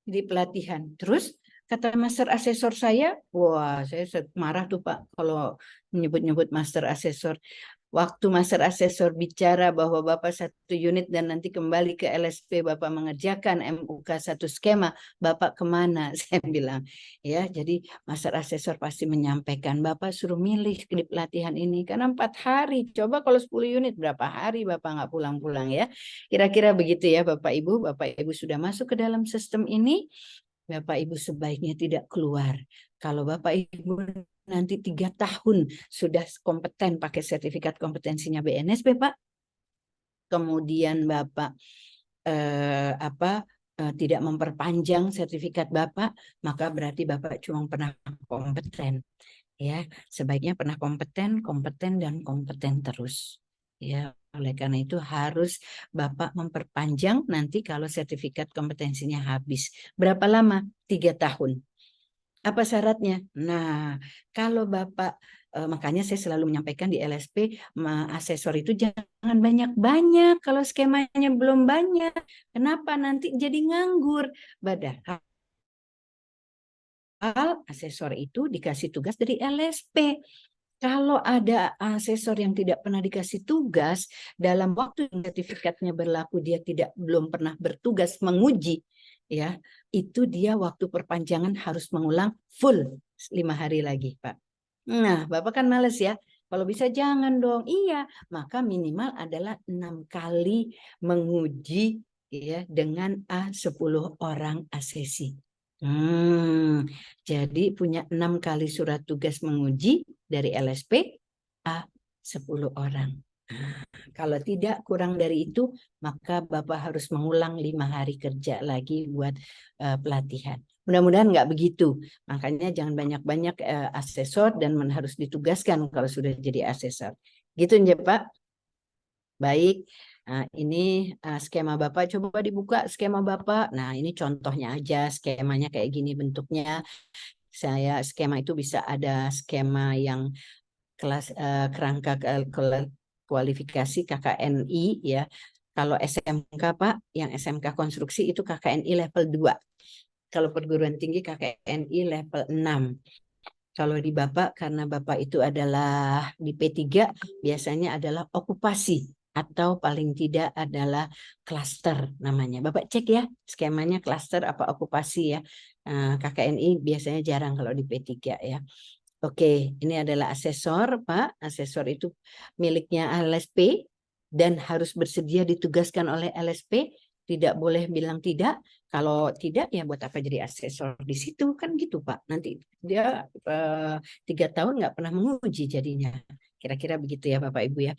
di pelatihan. Terus kata master asesor saya, wah saya marah tuh Pak kalau menyebut-nyebut master asesor. Waktu master asesor bicara bahwa Bapak 1 unit dan nanti kembali ke LSP Bapak mengerjakan MUK 1 skema, Bapak kemana? Saya bilang, ya jadi master asesor pasti menyampaikan, Bapak suruh milih di pelatihan ini, karena 4 hari, coba kalau 10 unit, berapa hari Bapak nggak pulang-pulang ya? Kira-kira begitu ya Bapak Ibu sudah masuk ke dalam sistem ini, Bapak Ibu sebaiknya tidak keluar. Kalau Bapak Ibu nanti 3 tahun sudah kompeten pakai sertifikat kompetensinya BNSP, Pak. Kemudian Bapak tidak memperpanjang sertifikat Bapak, maka berarti Bapak cuma pernah kompeten. Ya, sebaiknya pernah kompeten, kompeten dan kompeten terus. Ya, oleh karena itu harus Bapak memperpanjang nanti kalau sertifikat kompetensinya habis. Berapa lama? 3 tahun. Apa syaratnya? Nah, kalau Bapak, makanya saya selalu menyampaikan di LSP, asesor itu jangan banyak-banyak kalau skemanya belum banyak. Kenapa? Nanti jadi nganggur. Padahal asesor itu dikasih tugas dari LSP. Kalau ada asesor yang tidak pernah dikasih tugas, dalam waktu sertifikatnya berlaku dia belum pernah bertugas menguji, ya itu dia waktu perpanjangan harus mengulang full 5 hari lagi, Pak. Nah, Bapak kan males ya. Kalau bisa jangan dong. Iya, maka minimal adalah 6 kali menguji ya dengan 10 orang asesi. Jadi punya 6 kali surat tugas menguji dari LSP, 10 orang. Kalau tidak kurang dari itu, maka Bapak harus mengulang 5 hari kerja lagi buat pelatihan. Mudah-mudahan nggak begitu. Makanya jangan banyak-banyak asesor dan harus ditugaskan kalau sudah jadi asesor. Gitu ya Pak. Baik. Nah, ini skema Bapak, coba dibuka skema Bapak. Nah, ini contohnya aja, skemanya kayak gini bentuknya. Skema itu bisa ada skema yang kelas kerangka kualifikasi KKNI ya. Kalau SMK Pak, yang SMK konstruksi itu KKNI level 2. Kalau perguruan tinggi KKNI level 6. Kalau di Bapak, karena Bapak itu adalah di P3, biasanya adalah okupasi atau paling tidak adalah klaster namanya. Bapak cek ya, skemanya klaster apa okupasi ya. KKNI biasanya jarang kalau di P3 ya. Oke, ini adalah asesor, Pak. Asesor itu miliknya LSP dan harus bersedia ditugaskan oleh LSP. Tidak boleh bilang tidak. Kalau tidak, ya buat apa jadi asesor di situ kan gitu, Pak. Nanti dia 3 tahun nggak pernah menguji jadinya. Kira-kira begitu ya, Bapak Ibu ya.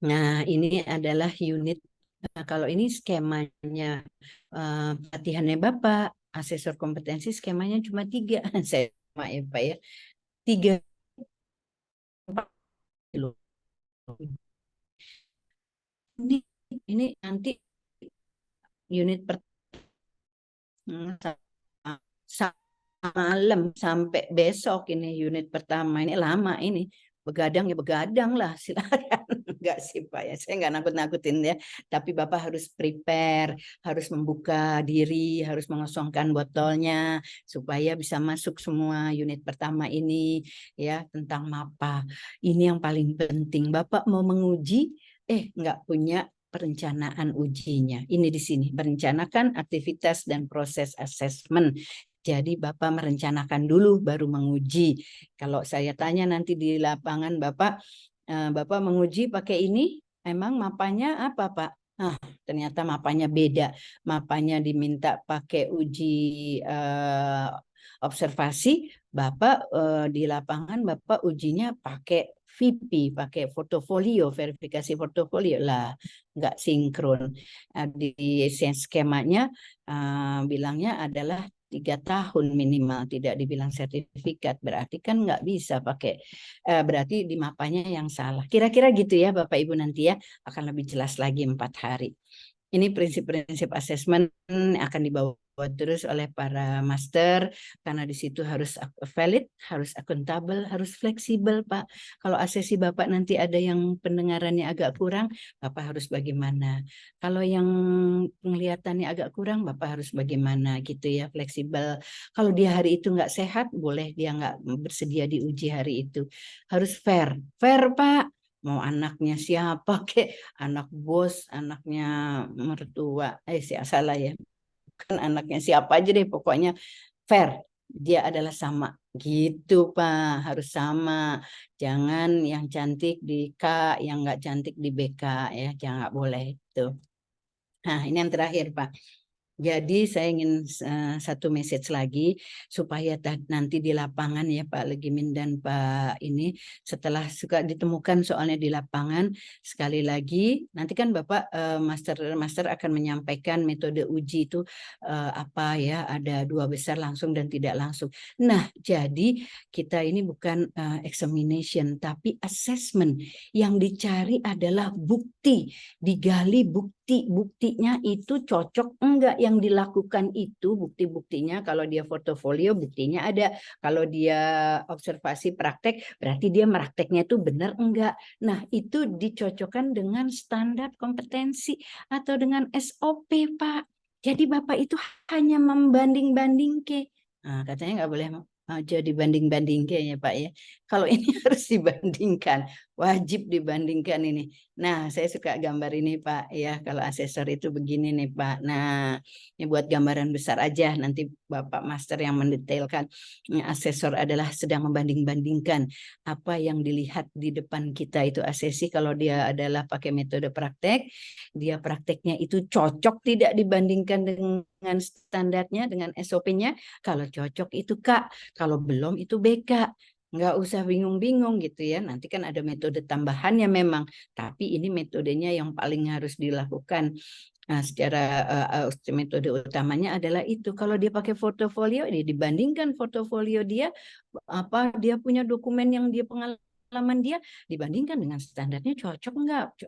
Nah, ini adalah unit. Nah, kalau ini skemanya pelatihannya Bapak, asesor kompetensi skemanya cuma 3. Saya ya, Pak ya. 3 kilo. Ini nanti unit malam sampai besok ini unit pertama ini lama ini. Begadang ya begadang lah, silakan. Enggak sih Pak ya, saya enggak nakut-nakutin ya. Tapi Bapak harus prepare, harus membuka diri, harus mengosongkan botolnya supaya bisa masuk semua unit pertama ini ya tentang MAPA. Ini yang paling penting. Bapak mau menguji, enggak punya perencanaan ujinya. Ini di sini, merencanakan aktivitas dan proses asesmen. Jadi Bapak merencanakan dulu baru menguji. Kalau saya tanya nanti di lapangan Bapak, Bapak menguji pakai ini, emang mapanya apa Pak? Ternyata mapanya beda. Mapanya diminta pakai uji observasi, Bapak di lapangan Bapak ujinya pakai VP, pakai portofolio, verifikasi portofolio lah, nggak sinkron. Di skemanya bilangnya adalah 3 tahun minimal, tidak dibilang sertifikat, berarti kan nggak bisa pakai, berarti di mapanya yang salah. Kira-kira gitu ya Bapak Ibu, nanti ya akan lebih jelas lagi 4 hari. Ini prinsip-prinsip asesmen akan dibawa terus oleh para master, karena di situ harus valid, harus akuntabel, harus fleksibel Pak. Kalau asesi Bapak nanti ada yang pendengarannya agak kurang, Bapak harus bagaimana. Kalau yang penglihatannya agak kurang, Bapak harus bagaimana gitu ya, fleksibel. Kalau dia hari itu nggak sehat, boleh dia nggak bersedia diuji hari itu. Harus fair, fair Pak. Mau anaknya siapa kek, anak bos, anaknya mertua, salah ya, kan anaknya siapa aja deh, pokoknya fair, dia adalah sama gitu Pak, harus sama, jangan yang cantik di K, yang nggak cantik di BK ya, jangan, nggak boleh itu. Nah ini yang terakhir Pak. Jadi saya ingin satu message lagi supaya nanti di lapangan ya Pak Legimin dan Pak ini, setelah suka ditemukan soalnya di lapangan, sekali lagi nanti kan Bapak master akan menyampaikan metode uji itu apa ya, ada 2 besar langsung dan tidak langsung. Nah jadi kita ini bukan examination tapi assessment, yang dicari adalah bukti, digali buktinya itu cocok enggak yang dilakukan itu, bukti-buktinya. Kalau dia portofolio buktinya ada, kalau dia observasi praktek berarti dia prakteknya itu benar enggak. Nah itu dicocokkan dengan standar kompetensi atau dengan SOP Pak. Jadi Bapak itu hanya membanding-bandingke. Nah, katanya nggak boleh jadi banding-bandingke ya Pak ya. Kalau ini harus dibandingkan, wajib dibandingkan ini. Nah, saya suka gambar ini Pak ya, kalau asesor itu begini nih Pak. Nah, ini buat gambaran besar aja, nanti Bapak Master yang mendetailkan. Asesor adalah sedang membanding-bandingkan apa yang dilihat di depan kita itu asesi. Kalau dia adalah pakai metode praktek, dia prakteknya itu cocok tidak dibandingkan dengan standarnya, dengan SOP-nya. Kalau cocok itu Kak, kalau belum itu BK. Nggak usah bingung-bingung gitu ya. Nanti kan ada metode tambahannya memang, tapi ini metodenya yang paling harus dilakukan. Nah, secara metode utamanya adalah itu. Kalau dia pakai portofolio, dia dibandingkan portofolio dia, apa dia punya dokumen yang dia pengalaman dia, dibandingkan dengan standarnya cocok enggak,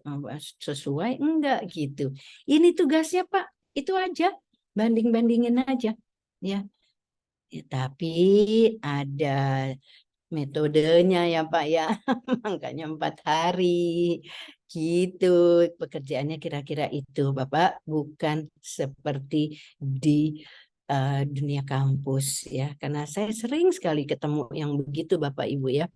sesuai enggak gitu. Ini tugasnya Pak, itu aja, banding-bandingin aja ya. Tapi ada metodenya ya Pak ya, makanya 4 hari gitu. Pekerjaannya kira-kira itu Bapak, bukan seperti di dunia kampus ya, karena saya sering sekali ketemu yang begitu Bapak Ibu ya,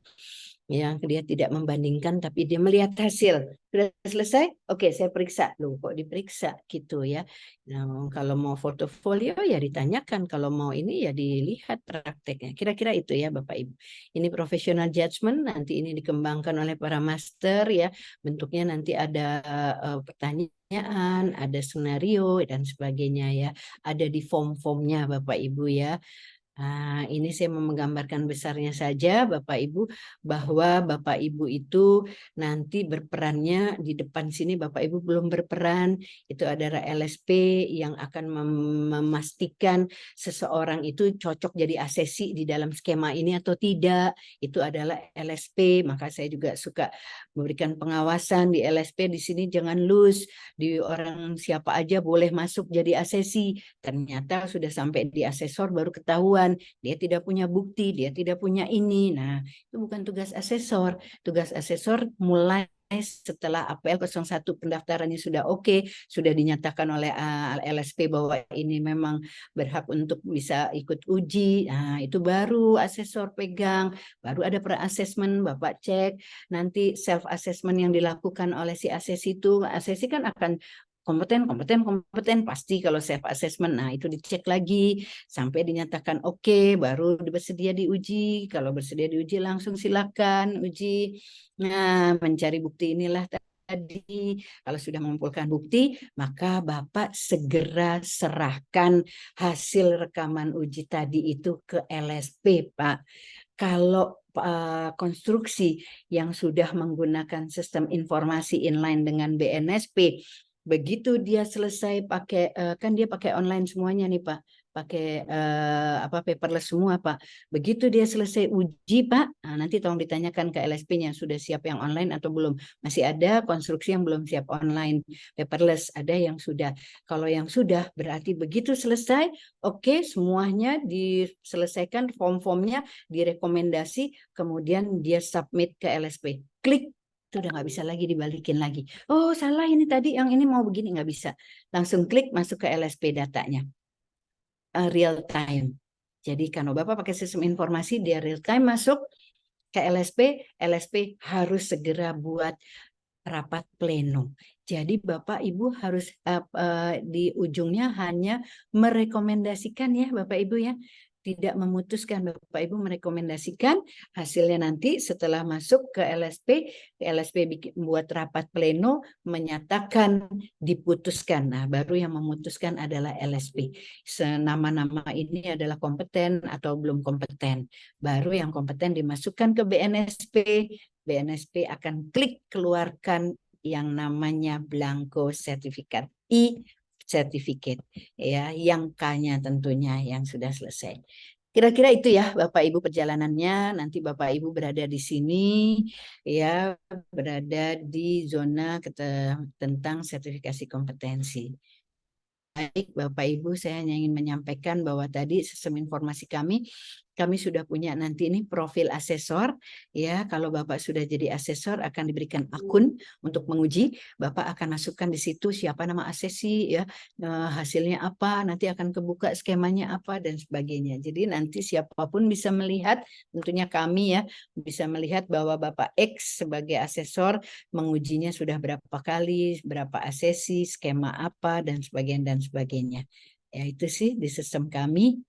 yang dia tidak membandingkan tapi dia melihat hasil. Sudah selesai? Oke, saya periksa. Loh, kok diperiksa gitu ya. Nah, kalau mau portofolio ya ditanyakan, kalau mau ini ya dilihat prakteknya. Kira-kira itu ya Bapak Ibu. Ini professional judgment, nanti ini dikembangkan oleh para master ya. Bentuknya nanti ada pertanyaan, ada skenario dan sebagainya ya. Ada di form-formnya Bapak Ibu ya. Nah, ini saya mau menggambarkan besarnya saja Bapak Ibu, bahwa Bapak Ibu itu nanti berperannya di depan sini. Bapak Ibu belum berperan, itu adalah LSP yang akan memastikan seseorang itu cocok jadi asesi di dalam skema ini atau tidak. Itu adalah LSP, maka saya juga suka memberikan pengawasan di LSP. Di sini jangan loose, di orang siapa aja boleh masuk jadi asesi. Ternyata sudah sampai di asesor baru ketahuan dia tidak punya bukti, dia tidak punya ini. Nah, itu bukan tugas asesor. Tugas asesor mulai setelah APL 01 pendaftarannya sudah oke, sudah dinyatakan oleh LSP bahwa ini memang berhak untuk bisa ikut uji. Nah, itu baru asesor pegang, baru ada pre-assessment, Bapak cek, nanti self assessment yang dilakukan oleh si asesi itu, asesi kan akan kompeten pasti kalau self assessment. Nah, itu dicek lagi sampai dinyatakan oke, baru bersedia diuji. Kalau bersedia diuji langsung silakan uji. Nah, mencari bukti inilah tadi. Kalau sudah mengumpulkan bukti, maka Bapak segera serahkan hasil rekaman uji tadi itu ke LSP, Pak. Kalau konstruksi yang sudah menggunakan sistem informasi inline dengan BNSP, begitu dia selesai pakai kan dia pakai online semuanya nih Pak, pakai paperless semua Pak. Begitu dia selesai uji Pak, nah, nanti tolong ditanyakan ke LSP-nya sudah siap yang online atau belum. Masih ada konstruksi yang belum siap online paperless, ada yang sudah. Kalau yang sudah berarti begitu selesai, oke, semuanya diselesaikan form-formnya, direkomendasi, kemudian dia submit ke LSP. Klik, itu udah nggak bisa lagi dibalikin lagi. Oh salah ini tadi, yang ini mau begini, nggak bisa. Langsung klik masuk ke LSP datanya. Real time. Jadi kalau Bapak pakai sistem informasi, dia real time masuk ke LSP, LSP harus segera buat rapat pleno. Jadi Bapak Ibu harus di ujungnya hanya merekomendasikan ya Bapak Ibu ya. Tidak memutuskan, Bapak Ibu merekomendasikan hasilnya nanti setelah masuk ke LSP buat rapat pleno menyatakan diputuskan. Nah, baru yang memutuskan adalah LSP. Nama-nama ini adalah kompeten atau belum kompeten. Baru yang kompeten dimasukkan ke BNSP. BNSP akan klik keluarkan yang namanya blanko sertifikat certificate ya, yang K-nya tentunya yang sudah selesai. Kira-kira itu ya Bapak Ibu perjalanannya. Nanti Bapak Ibu berada di sini ya, berada di zona tentang sertifikasi kompetensi. Baik Bapak Ibu, saya hanya ingin menyampaikan bahwa tadi sistem informasi kami sudah punya nanti ini profil asesor ya. Kalau Bapak sudah jadi asesor akan diberikan akun untuk menguji. Bapak akan masukkan di situ siapa nama asesi ya, hasilnya apa, nanti akan kebuka skemanya apa dan sebagainya. Jadi nanti siapapun bisa melihat, tentunya kami ya bisa melihat bahwa Bapak X sebagai asesor mengujinya sudah berapa kali, berapa asesi, skema apa dan sebagainya. Ya itu sih di sistem kami.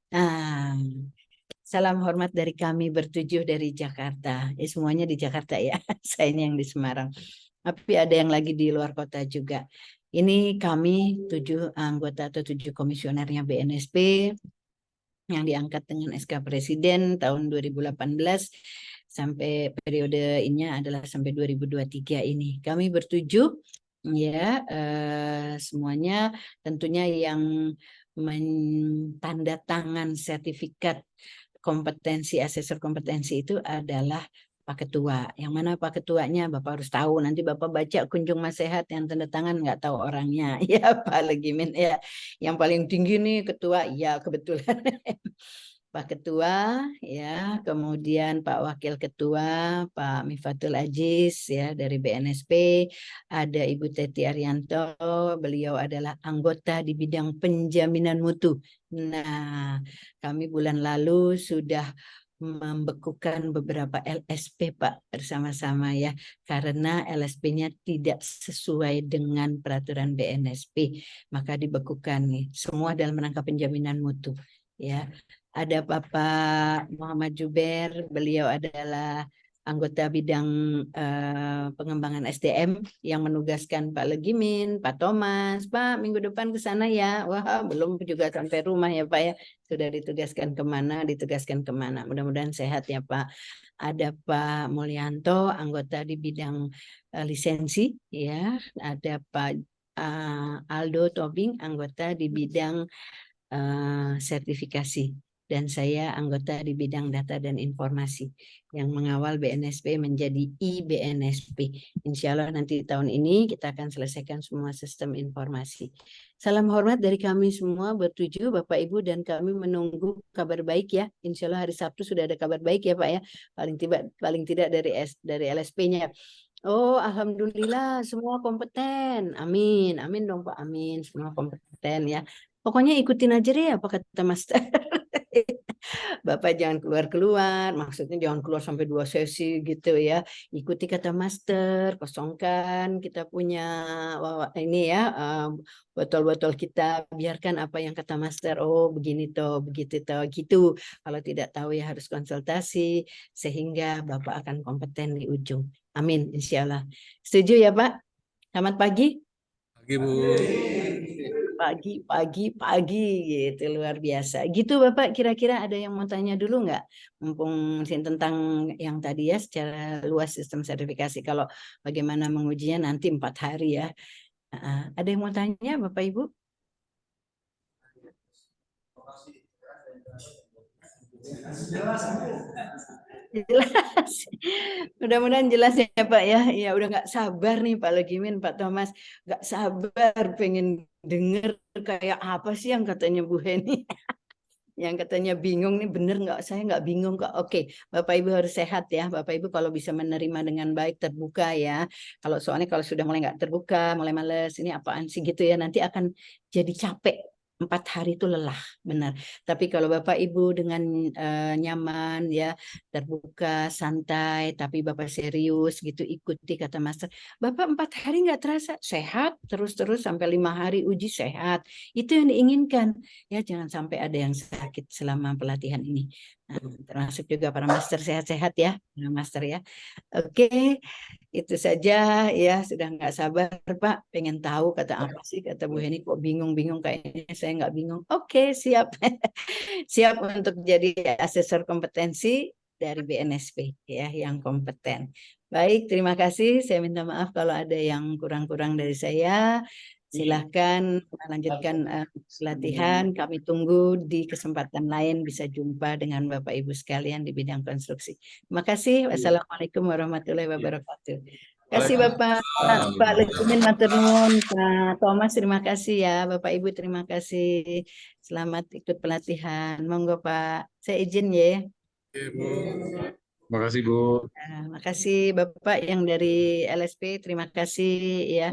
Salam hormat dari kami bertujuh dari Jakarta. Semuanya di Jakarta ya. Saya ini yang di Semarang. Tapi ada yang lagi di luar kota juga. Ini kami 7 anggota atau 7 komisionernya BNSP yang diangkat dengan SK Presiden tahun 2018 sampai periode ini adalah sampai 2023 ini. Kami bertujuh ya, semuanya tentunya yang mentandatangan sertifikat kompetensi, asesor kompetensi itu adalah Pak Ketua. Yang mana Pak Ketuanya Bapak harus tahu. Nanti Bapak baca kunjung masehat yang tanda tangan nggak tahu orangnya. Ya Pak Legimin ya. Yang paling tinggi nih Ketua. Ya kebetulan. Pak Ketua ya, kemudian Pak Wakil Ketua Pak Mifatul Aziz ya dari BNSP, ada Ibu Teti Arianto, beliau adalah anggota di bidang penjaminan mutu. Nah, kami bulan lalu sudah membekukan beberapa LSP Pak bersama-sama ya, karena LSP-nya tidak sesuai dengan peraturan BNSP, maka dibekukan nih semua dalam rangka penjaminan mutu ya. Ada Bapak Muhammad Juber, beliau adalah anggota bidang pengembangan SDM yang menugaskan Pak Legimin, Pak Thomas, Pak minggu depan ke sana ya. Wah, belum juga sampai rumah ya Pak ya. Sudah ditugaskan kemana. Mudah-mudahan sehat ya Pak. Ada Pak Mulyanto, anggota di bidang lisensi ya. Ada Pak Aldo Tobing, anggota di bidang sertifikasi. Dan saya anggota di bidang data dan informasi yang mengawal BNSP menjadi IBNSP. Insya Allah nanti tahun ini kita akan selesaikan semua sistem informasi. Salam hormat dari kami semua bertujuh Bapak Ibu, dan kami menunggu kabar baik ya. Insya Allah hari Sabtu sudah ada kabar baik ya Pak ya. Paling tidak dari LSP-nya. Oh, alhamdulillah semua kompeten. Amin, amin dong Pak, amin. Semua kompeten ya. Pokoknya ikutin aja deh apa kata Master. Bapak jangan keluar-keluar, maksudnya jangan keluar sampai 2 sesi gitu ya. Ikuti kata master, kosongkan kita punya ini ya, botol-botol kita, biarkan apa yang kata master. Oh, begini toh, begitu toh, gitu. Kalau tidak tahu ya harus konsultasi, sehingga Bapak akan kompeten di ujung. Amin, insya Allah. Setuju ya Pak? Selamat pagi. Pagi, Bu. Pagi gitu, luar biasa. Gitu Bapak, kira-kira ada yang mau tanya dulu nggak? Mumpung tentang yang tadi ya secara luas sistem sertifikasi. Kalau bagaimana mengujinya nanti 4 hari ya. Ada yang mau tanya Bapak Ibu? Jelas. Mudah-mudahan jelas ya Pak ya. Ya udah nggak sabar nih Pak Legimin, Pak Thomas. Nggak sabar pengen denger kayak apa sih yang katanya Bu Heni. Yang katanya bingung nih, bener nggak? Saya nggak bingung kok. Oke, Bapak Ibu harus sehat ya. Bapak Ibu kalau bisa menerima dengan baik, terbuka ya. Kalau soalnya kalau sudah mulai nggak terbuka, mulai males, ini apaan sih gitu ya, nanti akan jadi capek. 4 hari itu lelah, benar. Tapi kalau Bapak Ibu dengan nyaman ya, terbuka, santai, tapi Bapak serius gitu, ikuti kata Master. Bapak 4 hari nggak terasa sehat, terus-terus sampai 5 hari uji sehat. Itu yang diinginkan. Ya, jangan sampai ada yang sakit selama pelatihan ini. Nah, termasuk juga para master sehat-sehat ya, master ya. Oke, itu saja ya. Sudah nggak sabar Pak, pengen tahu kata apa sih kata Bu Heni, kok bingung-bingung, kayaknya saya nggak bingung. Oke, siap. Siap untuk jadi asesor kompetensi dari BNSP ya, yang kompeten. Baik, terima kasih. Saya minta maaf kalau ada yang kurang-kurang dari saya. Silahkan melanjutkan pelatihan. Kami tunggu di kesempatan lain bisa jumpa dengan Bapak Ibu sekalian di bidang konstruksi. Terima kasih. Wassalamualaikum warahmatullahi wabarakatuh. Terima kasih Bapak, Pak Legimin matur nuwun, Pak Thomas terima kasih ya, Bapak Ibu terima kasih. Selamat ikut pelatihan. Monggo Pak, saya izin ya. Oke, Bu. Terima kasih, Bu. Terima kasih Bapak yang dari LSP, terima kasih ya.